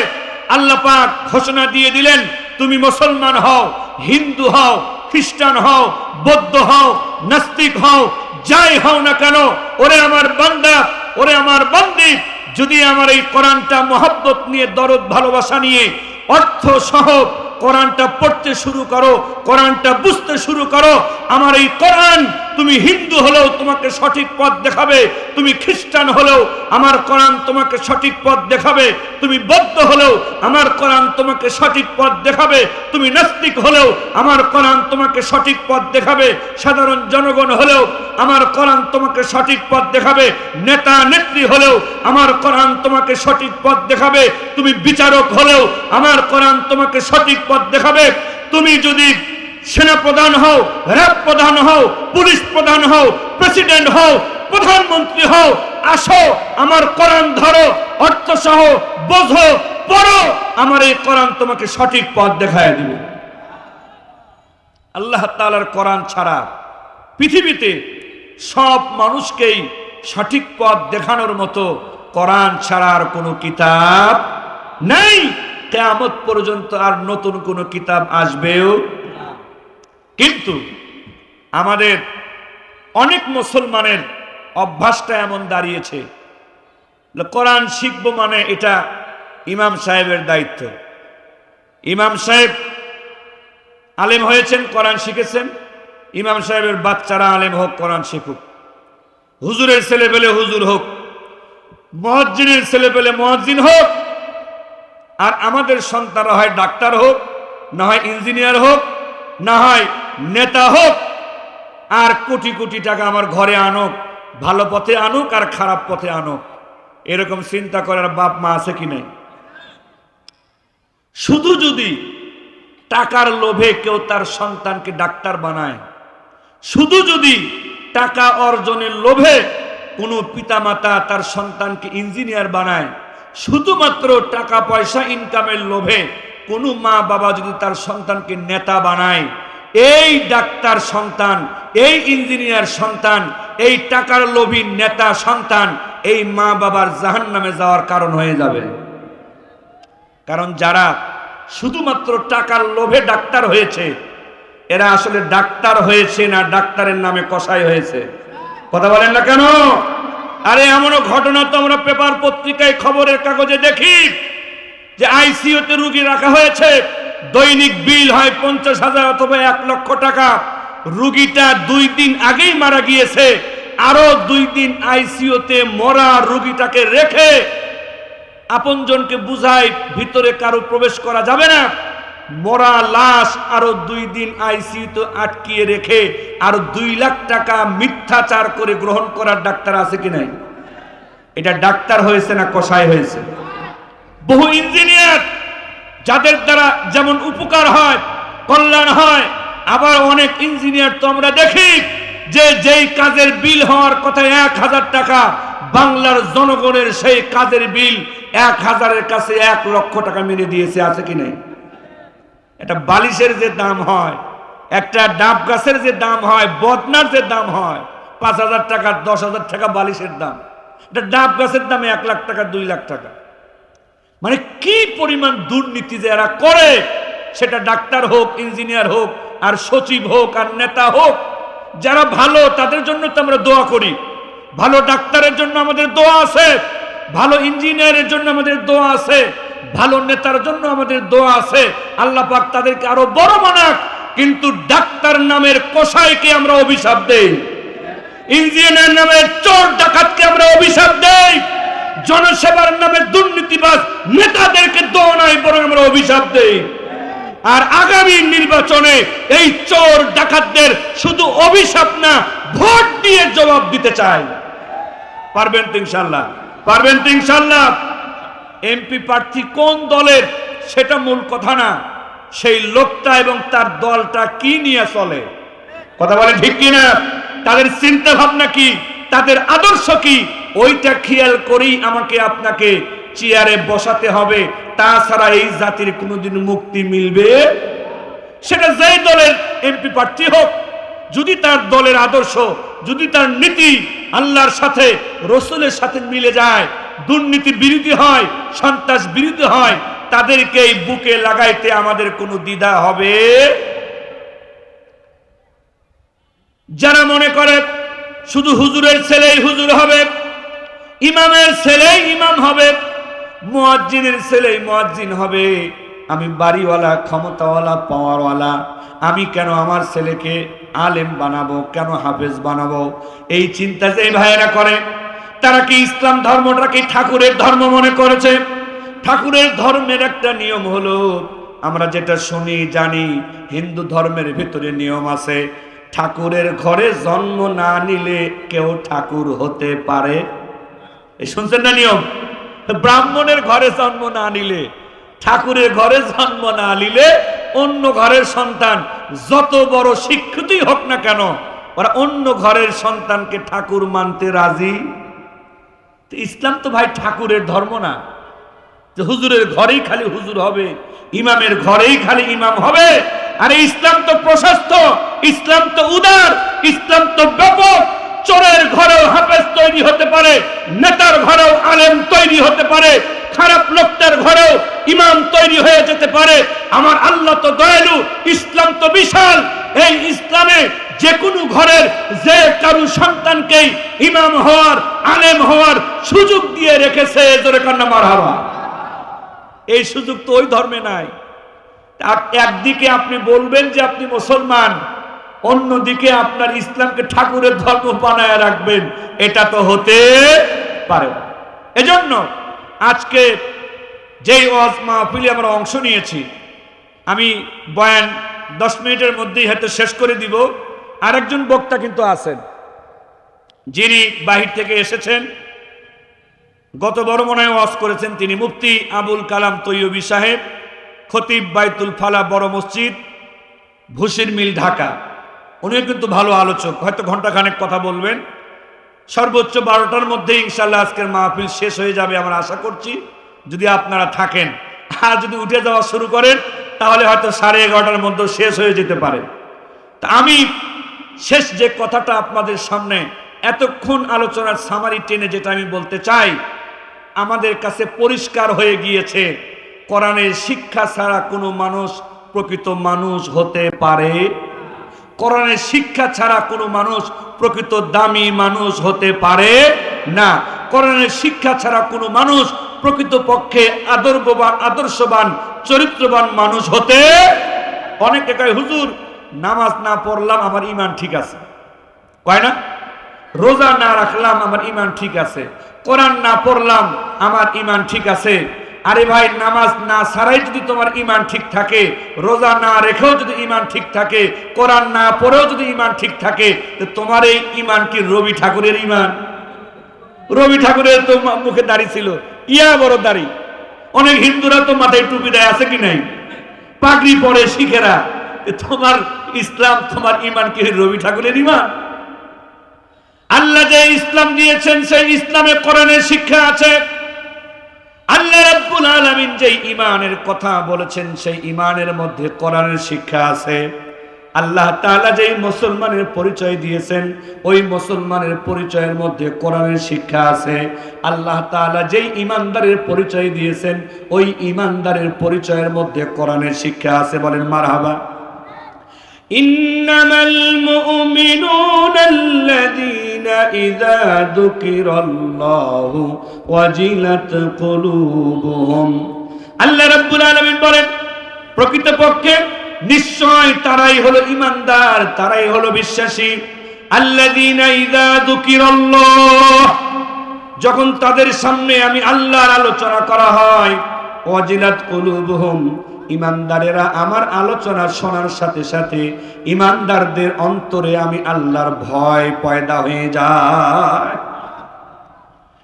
আল্লাহ পাক ঘোষণা দিয়ে দিলেন, তুমি মুসলমান হও, হিন্দু হও, খ্রিস্টান হও, বৌদ্ধ হও, নাস্তিক হও, যাই হও না কেন, ওরে আমার বান্দা, ওরে আমার বান্দি, যদি আমার এই কোরআনটা মহব্বত নিয়ে, দরদ ভালোবাসা নিয়ে, অর্থ সহ কোরআনটা পড়তে শুরু করো, কোরআনটা বুঝতে শুরু করো, আমার এই কোরআন তুমি হিন্দু হলেও তোমাকে সঠিক পথ দেখাবে, তুমি খ্রিস্টান হলেও আমার কোরআন তোমাকে সঠিক পথ দেখাবে, তুমি বৌদ্ধ হলেও আমার কোরআন তোমাকে সঠিক পথ দেখাবে, তুমি নাস্তিক হলেও আমার কোরআন তোমাকে সঠিক পথ দেখাবে, সাধারণ জনগণ হলেও আমার কোরআন তোমাকে সঠিক পথ দেখাবে, নেতা নেত্রী হলেও আমার কোরআন তোমাকে সঠিক পথ দেখাবে, তুমি বিচারক হলেও আমার কোরআন তোমাকে সঠিক পথ দেখাবে, তুমি যদি সেনা প্রধান হও, র্যাব প্রধান হও, পুলিশ প্রধান হও, প্রেসিডেন্ট হও, প্রধানমন্ত্রী হও, আসো আমার কোরআন ধরো, অর্থ সহ বোঝো, পড়ো, আমার এই কোরআন তোমাকে সঠিক পথ দেখায় দিবে। আল্লাহ তাআলার কোরআন ছাড়া পৃথিবীতে সব মানুষকেই সঠিক পথ দেখানোর মতো কোরআন ছাড়া আর কোনো কিতাব নেই। কিয়ামত পর্যন্ত আর নতুন কোনো কিতাব আসবেও। কিন্তু আমাদের অনেক মুসলমানের অভ্যাসটা এমন দাঁড়িয়েছে, কোরআন শিখবো মানে এটা ইমাম সাহেবের দায়িত্ব। ইমাম সাহেব আলেম হয়েছেন, কোরআন শিখেছেন, ইমাম সাহেবের বাচ্চারা আলেম হোক, কোরআন শিখুক। হুজুরের ছেলে পেলে হুজুর হোক, মুয়াজ্জিনের ছেলে পেলে মুয়াজ্জিন হোক, আর আমাদের সন্তানরা হয় ডাক্তার হোক, না হয় ইঞ্জিনিয়ার হোক, না হয় নেতা হোক, আর কোটি কোটি টাকা আমার ঘরে আনুক, ভালো পথে আনুক আর খারাপ পথে আনুক। এরকম চিন্তা করার বাপ মা আছে কি নাই? শুধু যদি টাকার লোভে কেউ তার সন্তানকে ডাক্তার বানায়, শুধু যদি টাকা অর্জনের লোভে কোনো পিতামাতা তার সন্তানকে ইঞ্জিনিয়ার বানায়, শুধুমাত্র টাকা পয়সা ইনকামের লোভে কোনো মা বাবা যদি তার সন্তানকে নেতা বানায়, এই ডাক্তার সন্তান, এই ইঞ্জিনিয়ার সন্তান, এই টাকার লোভী নেতা সন্তান এই মা বাবার জাহান্নামে যাওয়ার কারণ হয়ে যাবে। কারণ যারা শুধুমাত্র টাকার লোভে ডাক্তার হয়েছে, এরা আসলে ডাক্তার হয়েছে না ডাক্তারের নামে কসাই হয়েছে? কথা বলেন না কেন? আরে এমনও ঘটনা তো আমরা পেপার পত্রিকায় খবরের কাগজে দেখি যে আইসিইউতে রোগী রাখা হয়েছে, দৈনিক বিল হয় 50,000 অথবা 1 লক্ষ টাকা। রোগীটা 2 দিন আগেই মারা গিয়েছে, আরো 2 দিন আইসিইউতে মরা রোগীটাকে রেখে আপনজনকে বুঝায় ভিতরে কারো প্রবেশ করা যাবে না, মরা লাশ আরো 2 দিন আইসিইউতে আটকিয়ে রেখে আর 2 লাখ টাকা মিথ্যাচার করে গ্রহণ করার ডাক্তার আছে কি নাই? এটা ডাক্তার হয়েছে না কসাই হয়েছে? বহু ইঞ্জিনিয়ার যাদের দ্বারা যেমন উপকার হয়, কল্যাণ হয়, আবার অনেক ইঞ্জিনিয়ার তো আমরা দেখি যে যেই কাজের বিল হওয়ার কথা 1,000 টাকা, বাংলার জনগণের সেই কাজের বিল 1,000-এর কাছে 1 লক্ষ টাকা মেনে দিয়েছে, আছে কি নাই? এটা বালিশের যে দাম হয়, একটা ডাব গাছের যে দাম হয়, বদনার যে দাম হয় 5,000 টাকা, 10,000 টাকা বালিশের দাম, এটা ডাব গাছের দাম 1 লাখ টাকা, 2 লাখ টাকা। মানে কি পরিমাণ দুর্নীতি যে এরা করে, সেটা ডাক্তার হোক, ইঞ্জিনিয়ার হোক, আর সচিব হোক, আর নেতা হোক। যারা ভালো তাদের জন্য তো আমরা দোয়া করি, ভালো ডাক্তারের জন্য আমাদের দোয়া আছে, ভালো ইঞ্জিনিয়ারের জন্য আমাদের দোয়া আছে, ভালো নেতার জন্য আমাদের দোয়া আছে, আল্লাহ পাক তাদেরকে আরো বড় বানাক। কিন্তু ডাক্তার নামের কসাইকে আমরা অভিশাপ দেই, ইঞ্জিনিয়ার নামের চোর ডাকাতকে আমরা অভিশাপ দেই, জনসেবার নামে দুর্নীতিবাজ নেতাদেরকে দোয়া নাই বরং আমরা অভিশাপ দেই। আর আগামী নির্বাচনে এই চোর ডাকাতদের শুধু অভিশাপ না, ভোট দিয়ে জবাব দিতে চাই। পারবেন তো ইনশাআল্লাহ? পারবেন তো ইনশাআল্লাহ? এমপি প্রার্থী কোন দলের সেটা মূল কথা না, সেই লোকটা এবং তার দলটা কি নিয়ে চলে, কথা বলেন ঠিক কিনা, তাদের চিন্তা ভাবনা কি, তাদের আদর্শ কি, ওইটা খেয়াল করেই আমাকে আপনাকে চেয়ারে বসাতে হবে। তাছাড়া এই জাতির কোনোদিন মুক্তি মিলবে? সেটা যেই দলের এমপি প্রার্থী হোক, যদি তার দলের আদর্শ, যদি তার নীতি আল্লাহর সাথে রসুলের সাথে মিলে যায়, দুর্নীতি বিরোধী হয়, সন্ত্রাস বিরোধী হয়, তাদেরকে এই বুকে লাগাইতে আমাদের কোনো দ্বিধা হবে? যারা মনে করে শুধু হুজুরের ছেলেই হুজুর হবে, ইমামের ছেলেই ইমাম হবে, মুয়াজ্জিনের ছেলেই মুয়াজ্জিন হবে, আমি বাড়িওয়ালা, ক্ষমতাওয়ালা, পাওয়ারওয়ালা, আমি কেন আমার ছেলেকে আলেম বানাবো, কেন হাফেজ বানাবো, এই চিন্তা যে ভাইয়েরা করে, তারা কি ইসলাম ধর্মটাকে ঠাকুরের ধর্ম মনে করেছে? ঠাকুরের ধর্মের একটা নিয়ম হলো, আমরা যেটা শুনি জানি, হিন্দু ধর্মের ভিতরে নিয়ম আছে, ঠাকুরের ঘরে জন্ম না নিলে কেউ ঠাকুর হতে পারে। এই শুনছেন না নিয়ম? ব্রাহ্মণের ঘরে জন্ম না নিলে, ঠাকুরের ঘরে জন্ম না নিলে, অন্য ঘরের সন্তান যত বড় শিক্ষিতই হোক না কেন, ওরা অন্য ঘরের সন্তানকে ঠাকুর মানতে রাজি। ইসলাম তো ভাই ঠাকুরের ধর্ম না যে হুজুরের ঘরেই খালি হুজুর হবে, ইমামের ঘরেই খালি ইমাম হবে। আরে ইসলাম তো প্রশস্ত, ইসলাম তো উদার, ইসলাম তো ব্যাপক। চোরের ঘরেও হাফেজ তৈরি হতে পারে, নেতার ঘরেও আলেম তৈরি হতে পারে, খারাপ লোকটার ঘরেও ইমাম তৈরি হয়ে যেতে পারে। আমার আল্লাহ তো দয়ালু, ইসলাম তো বিশাল। এই ইসলামে যে কোনো ঘরের যে কারু সন্তানকেই ইমাম হওয়ার, আলেম হওয়ার সুযোগ দিয়ে রেখেছে। জোরে কান্না মারহাবা। এই সুযোগ তো ওই ধর্মে নাই। একদিকে আপনি বলবেন যে আপনি মুসলমান, অন্যদিকে আপনার ইসলামকে ঠাকুরের ধর্ম বানায় রাখবেন, এটা তো হতে পারে না। এজন্য আজকে যেই ওয়াজ মাহফিলে আমরা অংশ নিয়েছি, আমি বয়ান 10 মিনিটের মধ্যেই হয়তো শেষ করে দিব। আরেকজন বক্তা কিন্তু আছেন, যিনি বাহির থেকে এসেছেন, গত বড় মনে হয় ওয়াজ করেছেন। তিনি মুফতি আবুল কালাম তৈয়বী সাহেব, খতিব বাইতুল ফালা বড় মসজিদ, ভুসির মিল, ঢাকা। উনিও কিন্তু ভালো আলোচক, হয়তো ঘন্টাখানেক কথা বলবেন। সর্বোচ্চ 12টার মধ্যে ইনশাল্লাহ আজকের মাহফিল শেষ হয়ে যাবে আমরা আশা করছি, যদি আপনারা থাকেন। আর যদি উঠে যাওয়া শুরু করেন তাহলে হয়তো 11:30টার মধ্যে শেষ হয়ে যেতে পারে। তা আমি শেষ যে কথাটা আপনাদের সামনে এতক্ষণ আলোচনার সামারি টেনে যেটা আমি বলতে চাই, আমাদের কাছে পরিষ্কার হয়ে গিয়েছে, কোরআনের শিক্ষা ছাড়া কোনো মানুষ প্রকৃত মানুষ হতে পারে। কোরআনের শিক্ষা ছাড়া কোনো মানুষ প্রকৃত দামি মানুষ হতে পারে না। কোরআনের শিক্ষা ছাড়া কোনো মানুষ প্রকৃত পক্ষে আদর্শবান চরিত্রবান মানুষ হতে। অনেকে কয় হুজুর নামাজ না পড়লাম আমার ঈমান ঠিক আছে, কয় না? রোজা না রাখলাম আমার ঈমান ঠিক আছে, কোরআন না পড়লাম আমার ঈমান ঠিক আছে। আরে ভাই, নামাজ না ছাড়াই যদি তোমার ঈমান ঠিক থাকে, রোজা না রেখেও যদি ঈমান ঠিক থাকে, কোরআন না পড়েও যদি ঈমান ঠিক থাকে, তো তোমার এই ঈমান কি রবি ঠাকুরের ঈমান? রবি ঠাকুরের তো মুখে দাড়ি ছিল, ইয়া বড় দাড়ি। অনেক হিন্দুরা তো মাথায় টুপি দেয়, আছে কি নাই? পাগড়ি পরে শিখেরা। তোমার ইসলাম, তোমার ঈমান কি রবি ঠাকুরের ঈমান? আল্লাহ যে ইসলাম দিয়েছেন সেই ইসলামে কোরআনের শিক্ষা আছে। আল্লাহ রাব্বুল আলামিন যে ঈমানের কথা বলেছেন সেই ঈমানের মধ্যে কোরআনের শিক্ষা আছে। আল্লাহ তাআলা যে মুসলমানের পরিচয় দিয়েছেন ওই মুসলমানের পরিচয়ের মধ্যে কোরআনের শিক্ষা আছে। আল্লাহ তাআলা যে ঈমানদারের পরিচয় দিয়েছেন ওই ঈমানদারের পরিচয়ের মধ্যে কোরআনের শিক্ষা আছে। বলেন মারহাবা। ইন্নামাল মুমিনুনা আল্লাযীনা ইযা যুকিরাল্লাহু ওয়াজিলাত কুলুবুহুম। আল্লাহ রাব্বুল আলামিন বলেন, প্রকৃতপক্ষে নিশ্চয় তারাই হলো ঈমানদার, তারাই হলো বিশ্বাসী। আল্লাযীনা ইযা যুকিরাল্লাহ, যখন তাদের সামনে আমি আল্লাহর আলোচনা করা হয়, ওয়াজিলাত কুলুবুহুম, ঈমানদারেরা আমার আলোচনা শোনার সাথে সাথে ঈমানদারদের অন্তরে আমি আল্লাহর ভয় পয়দা হয়ে যায়।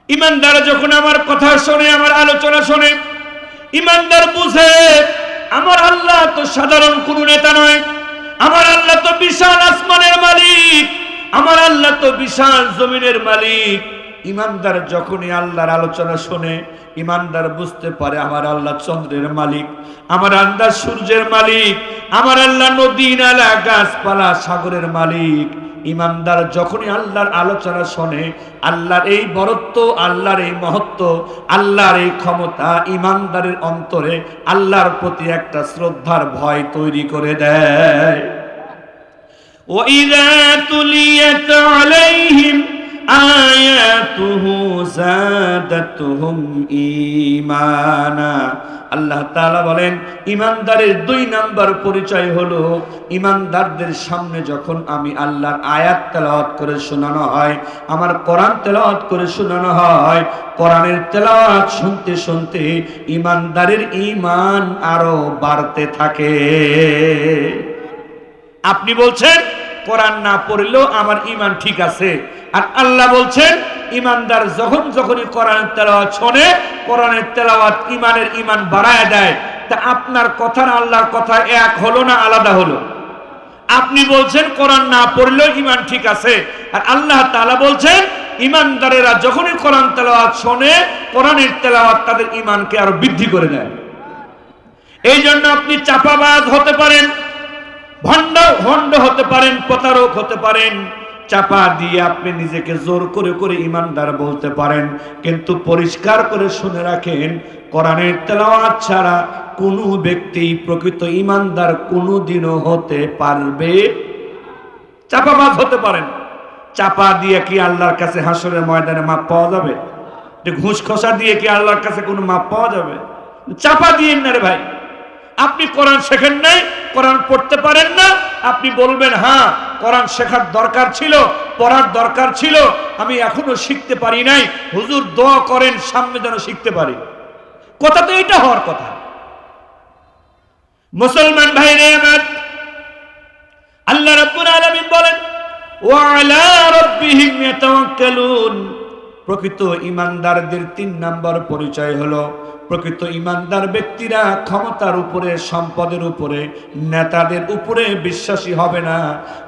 ঈমানদার যখন আমার কথা শোনে, আমার আলোচনা শোনে, ঈমানদার বুঝে আমার আল্লাহ তো সাধারণ কোনো নেতা নয়, আমার আল্লাহ তো বিশাল আসমানের মালিক, আমার আল্লাহ তো বিশাল জমিনের মালিক। ঈমানদার যখনই আল্লাহর আলোচনা শোনে, ঈমানদার বুঝতে পারে আমার আল্লাহ চন্দ্রের মালিক, আমার আল্লাহ সূর্যের মালিক, আমার আল্লাহ নদী নালা গাছপালা সাগরের মালিক। ঈমানদার যখনই আল্লাহর আলোচনা শোনে, আল্লাহর এই বরত্ব, আল্লাহর এই মহত্ব, আল্লাহর এই ক্ষমতা ঈমানদারের অন্তরে আল্লাহর প্রতি একটা শ্রদ্ধার ভয় তৈরি করে দেয়। ওয়াইযা তুলিয়াত আলাইহিম আয়াতুহু যাদাতুহুম ঈমানা। আল্লাহ তাআলা বলেন, ঈমানদারের 2 নাম্বার পরিচয় হলো, ঈমানদারদের সামনে যখন আমি আল্লাহর আয়াত তেলাওয়াত করে শোনানো হয়, আমার কোরআন তেলাওয়াত করে শোনানো হয়, কোরআনের তেলাওয়াত শুনতে শুনতে ঈমানদারের ঈমান আরো বাড়তে থাকে। আপনি বলছেন কোরআন না পড়লেও আমার ঈমান ঠিক আছে, আর আল্লাহ বলছেন ঈমানদার যখনই কোরআনের তেলাওয়াত শোনে, কোরআনের তেলাওয়াত ঈমানের ঈমান বাড়ায় দেয়। তা আপনার কথা আল্লাহর কথা এক হলো না আলাদা হলো? আপনি বলছেন কোরআন না পড়লেও ঈমান ঠিক আছে, আর আল্লাহ তাআলা বলছেন ঈমানদারেরা যখনই কোরআন তেলাওয়াত শোনে, কোরআনের তেলাওয়াত তাদের ঈমানকে আরো বৃদ্ধি করে দেয়। এই জন্য আপনি চাপাবাজ হতে পারেন, ভণ্ড হতে পারেন, প্রতারক হতে পারেন, চাপা দিয়ে আপনি নিজেকে জোর করে করে ইমানদার বলতে পারেন, কিন্তু পরিষ্কার করে শুনে রাখেন, কোরআনের তেলাওয়াত ছাড়া কোনো ব্যক্তি প্রকৃত ইমানদার কোনোদিনও হতে পারবে। চাপাবাজ হতে পারেন। চাপা দিয়ে কি আল্লাহর কাছে হাসরের ময়দানে মাপ পাওয়া যাবে? ঘুষ খসা দিয়ে কি আল্লাহর কাছে কোনো মাপ পাওয়া যাবে? চাপা দিয়ে না রে ভাই। আপনি কোরআন শেখেন নাই, কোরআন পড়তে পারেন না, আপনি বলবেন হ্যাঁ কোরআন শেখার দরকার ছিল, পড়ার দরকার ছিল, আমি এখনো শিখতে পারি নাই, হুজুর দোয়া করেন সামনে যেন শিখতে পারি। কথা তো এটা হওয়ার কথা। মুসলমান ভাইরে আমার, আল্লাহ রাব্বুল আলামিন বলেন ওয়া আলা রাব্বিহিম ইয়াতাওয়াক্কালুন। প্রকৃত ঈমানদারদের ৩ নাম্বার পরিচয় হলো, প্রকৃত ঈমানদার ব্যক্তিরা ক্ষমতার উপরে, সম্পদের উপরে, নেতাদের উপরে বিশ্বাসী হবে না।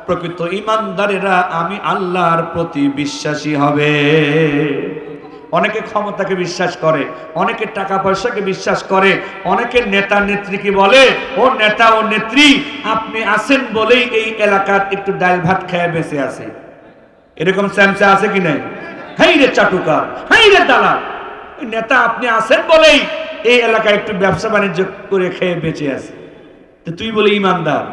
প্রকৃত ঈমানদারেরা আমি আল্লাহর প্রতি বিশ্বাসী হবে। অনেকে ক্ষমতাকে বিশ্বাস করে, অনেকে টাকা পয়সাকে বিশ্বাস করে, অনেকে নেতা নেত্রীকে বলে ও নেতা ও নেত্রী আপনি আছেন বলেই এই এলাকার একটু ডাল ভাত খেয়ে বেঁচে আছে। এরকম স্যামসা আছে কি নাই? হাই রে চাটুকার, হাই রে দালাল, নেতা আপনি আছেন বলেই এই এলাকায় একটু ব্যবসা বাণিজ্য করে খেয়ে বেঁচে আছে। তো তুই বলে ইমানদার।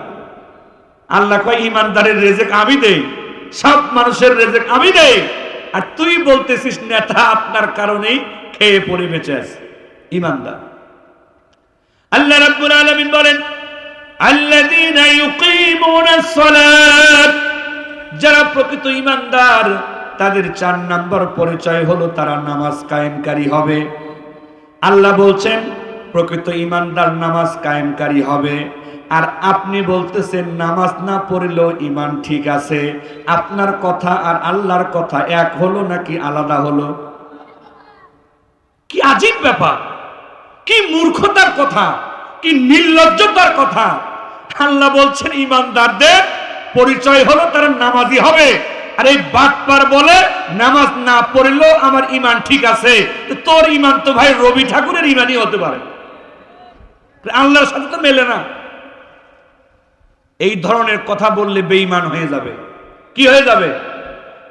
আল্লাহ কয় ইমানদারের রেজেক আমি দেই, সব মানুষের রেজেক আমি দেই, আর তুই বলতেছিস নেতা আপনার কারণেই খেয়ে পড়ে বেঁচে আছে। ইমানদার। আল্লাহ রাব্বুল আলামিন বলেন আল্লাযীনা ইউকিমুনাস সালাত, যারা প্রকৃত ইমানদার তাদের ৪ নম্বর পরিচয় হলো তারা নামাজ কায়েমকারী হবে। আল্লাহ বলছেন প্রকৃত ইমানদার নামাজ কায়েমকারী হবে, আর আপনি বলতেছেন নামাজ না পড়লেও ঈমান ঠিক আছে। আপনার কথা আর আল্লাহর কথা এক হলো নাকি আলাদা হলো? কি আজীব ব্যাপার, কি মূর্খতার কথা, কি নির্লজ্জতার কথা। আল্লাহ বলছেন ইমানদারদের পরিচয় হলো তারা নামাজি হবে, আর এই বাটপার বলে নামাজ না পড়লেও আমার ঈমান ঠিক আছে। তোর ঈমান তো ভাই রবি ঠাকুরের ঈমানই হতে পারে, আল্লাহর সাথে তো মেলে না। এই ধরনের কথা বললে বেঈমান হয়ে যাবে। কি হয়ে যাবে?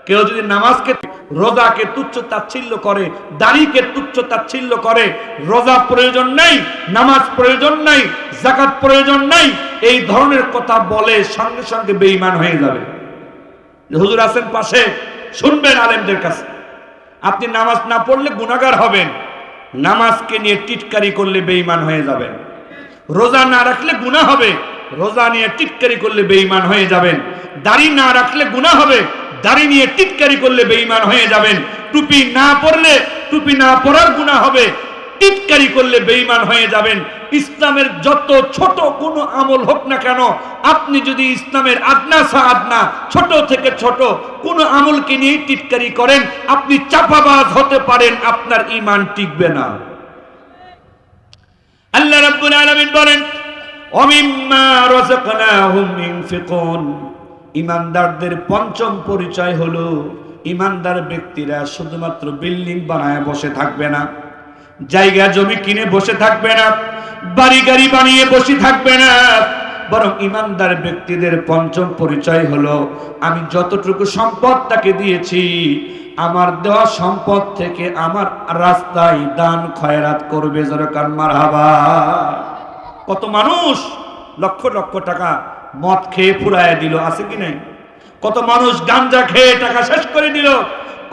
কেউ যদি নামাজকে, রোজাকে তুচ্ছ তাচ্ছিল্য করে, দাড়িকে তুচ্ছ তাচ্ছিল্য করে, রোজা প্রয়োজন নাই, নামাজ প্রয়োজন নাই, যাকাত প্রয়োজন নাই, এই ধরনের কথা বলে সঙ্গে সঙ্গে বেঈমান হয়ে যাবে। হুজুর আছেন পাশে, শুনবেন আলেমদের কাছে। আপনি নামাজ না পড়লে গুনাহগার হবেন, নামাজকে নিয়ে টিটকারি করলে বেঈমান হয়ে যাবেন। রোজা না রাখলে গুনাহ হবে, রোজা নিয়ে টিটকারি করলে বেঈমান হয়ে যাবেন। দাড়ি না রাখলে গুনাহ হবে, দাড়ি নিয়ে টিটকারি করলে বেঈমান হয়ে যাবেন। টুপি না পরলে, টুপি না পরার গুনাহ হবে, টিটকারি করলে বেঈমান হয়ে যাবেন। ইসলামের যত ছোট কোনো আমল হোক না কেন, আপনি যদি ইসলামের আদনা সা আদনা, ছোট থেকে ছোট কোনো আমলকে নিয়ে টিটকারি করেন, আপনি চাপাবাজ হতে পারেন, আপনার ঈমান টিকবে না। আল্লাহ রাব্বুল আলামিন বলেন ওমিম্মা রাযাকনাহুম ইউনফিকুন। ঈমানদারদের ৫ম পরিচয় হলো ঈমানদার ব্যক্তিরা শুধুমাত্র বিল্ডিং বানায় বসে থাকবে না, জায়গা জমি কিনে বসে থাকবে না, বাড়ি গাড়ি বানিয়ে বসে থাকবে না, বরং ঈমানদার ব্যক্তিদের ৫ম পরিচয় হলো আমি যতটুকু সম্পদ তাকে দিয়েছি, আমার দেওয়া সম্পদ থেকে আমার রাস্তায় দান খয়রাত করবে। জোরকান মারহাবা। কত মানুষ লক্ষ লক্ষ টাকা মদ খেয়ে ফুরায় দিল, আছে কি নাই? কত মানুষ গাঞ্জা খেয়ে টাকা শেষ করে দিল,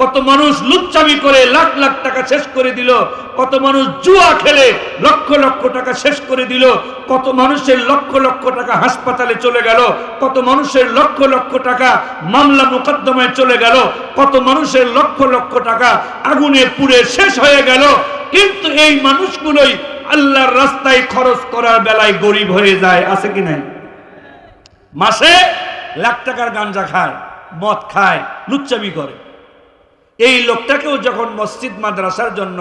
কত মানুষ লুচ্চামি করে লাখ লাখ টাকা শেষ করে দিল, কত মানুষ জুয়া খেলে লক্ষ লক্ষ টাকা শেষ করে দিল, কত মানুষের লক্ষ লক্ষ টাকা হাসপাতালে চলে গেল, কত মানুষের লক্ষ লক্ষ টাকা মামলা মোকদ্দমায় চলে গেল, কত মানুষের লক্ষ লক্ষ টাকা আগুনে পুড়ে শেষ হয়ে গেল। কিন্তু এই মানুষগুলোই আল্লাহর রাস্তায় খরচ করার বেলায় গরিব হয়ে যায়, আছে কি নাই? মাসে লাখ টাকার গাঞ্জা খায়, মদ খায়, লুচ্চামি করে। এই লোকটাকেও যখন মসজিদ মাদ্রাসার জন্য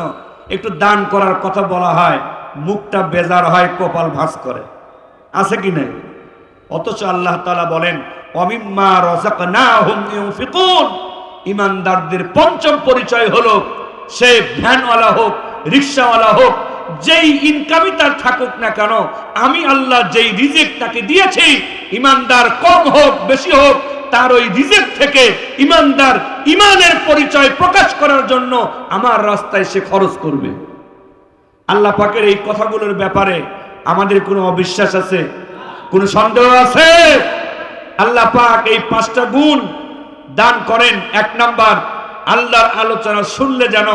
একটু দান করার কথা বলা হয়, মুখটা বেজার হয়, কপাল ভাঁজ করে, আছে কি নাই? অথচ আল্লাহ তাআলা বলেন ওমিম্মা রাযাকনাহুম ইউনফিকুন। ঈমানদারদের ৫ম পরিচয় হলো সে ভ্যানওয়ালা হোক, রিকশাওয়ালা হোক, যেই ইনকামই তার থাকুক না কেন, আমি আল্লাহ যেই রিজিক তাকে দিয়েছি, ঈমানদার কম হোক বেশি হোক, তার ওই রিজিক থেকে ইমানদার ইমানের পরিচয় প্রকাশ করার জন্য আমার রাস্তায় সে খরচ করবে। আল্লাহ পাকের এই কথাগুলোর ব্যাপারে আমাদের কোনো অবিশ্বাস আছে, কোনো সন্দেহ আছে? আল্লাহ পাক এই 5টা গুণ দান করেন। 1 নাম্বার, আল্লাহর আলোচনা শুনলে যেন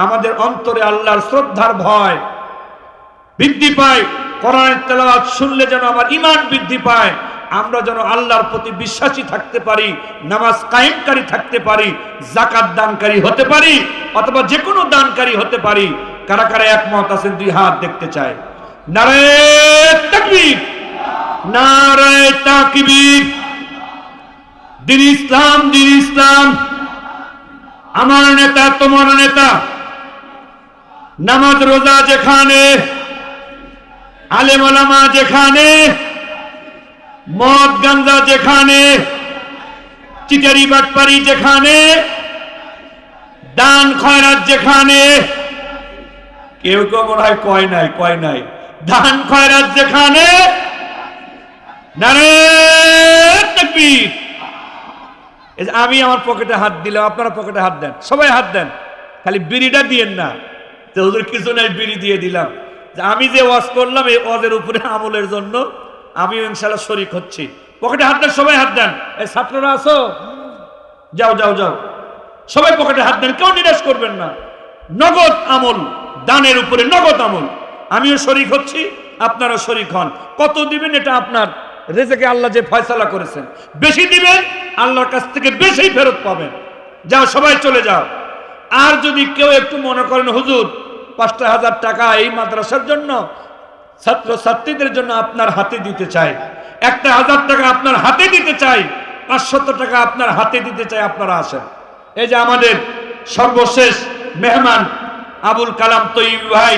আমাদের অন্তরে আল্লাহর শ্রদ্ধার ভয় বৃদ্ধি পায়, কোরআনের তেলাওয়াত শুনলে যেন আমার ঈমান বৃদ্ধি পায়, আমরা যেন আল্লাহর প্রতি বিশ্বাসী থাকতে পারি, নামাজ কায়েমকারী থাকতে পারি, যাকাত দানকারী হতে পারি, অথবা যে কোনো দানকারী হতে পারি। কারা কারা একমত আছেন 2 হাত দেখতে চাই। নারে তাকবীর, নারে তাকবীর। দ্বীন ইসলাম, দ্বীন ইসলাম। আমার নেতা তোমার নেতা, নামাজ রোজা যেখানে, আলেম ওলামা যেখানে, মদ গাঞ্জা যেখানে, চিটারি বাটপারি যেখানে, দান খয়রাত যেখানে, কেউ কেউ মনে হয় কয় নাই, দান খয়রাত যেখানে, নারে তাকবীর। আমি আমার পকেটে হাত দিলাম, আপনারা পকেটে হাত দেন, সবাই হাত দেন, খালি বিড়িটা দিয়েন না যে ওদের কিছু নাই, বিড়ি দিয়ে দিলাম। যে আমি যে ওয়াজ করলাম এই ওয়াজের উপরে আমলের জন্য আমিও ইনশাআল্লাহ শরীক হচ্ছি। পকেটে হাত দেন, সবাই হাত দেন। এই ছাত্ররা আছো, যাও যাও যাও, সবাই পকেটে হাত দেন, কেউ নিরাশ করবেন না। নগদ আমল, দানের উপরে নগদ আমল। আমিও শরীক হচ্ছি, আপনারা শরীক হন। কত দিবেন এটা আপনার রেজেকে আল্লাহ যে ফয়সালা করেছেন। বেশি দিবেন, আল্লাহর কাছ থেকে বেশি ফেরত পাবেন। যাও সবাই চলে যাও। আর যদি কেউ একটু মনে করেন হুজুর 5,000 টাকা এই মাদ্রাসার জন্য, ছাত্র ছাত্রীদের জন্য আপনার হাতে দিতে চাই, 1,000 টাকা আপনার হাতে দিতে চাই, 500 টাকা আপনার হাতে দিতে চাই, আপনারা আসেন। এই যে আমাদের সর্বশেষ মেহমান আবুল কালাম তৈয়ব ভাই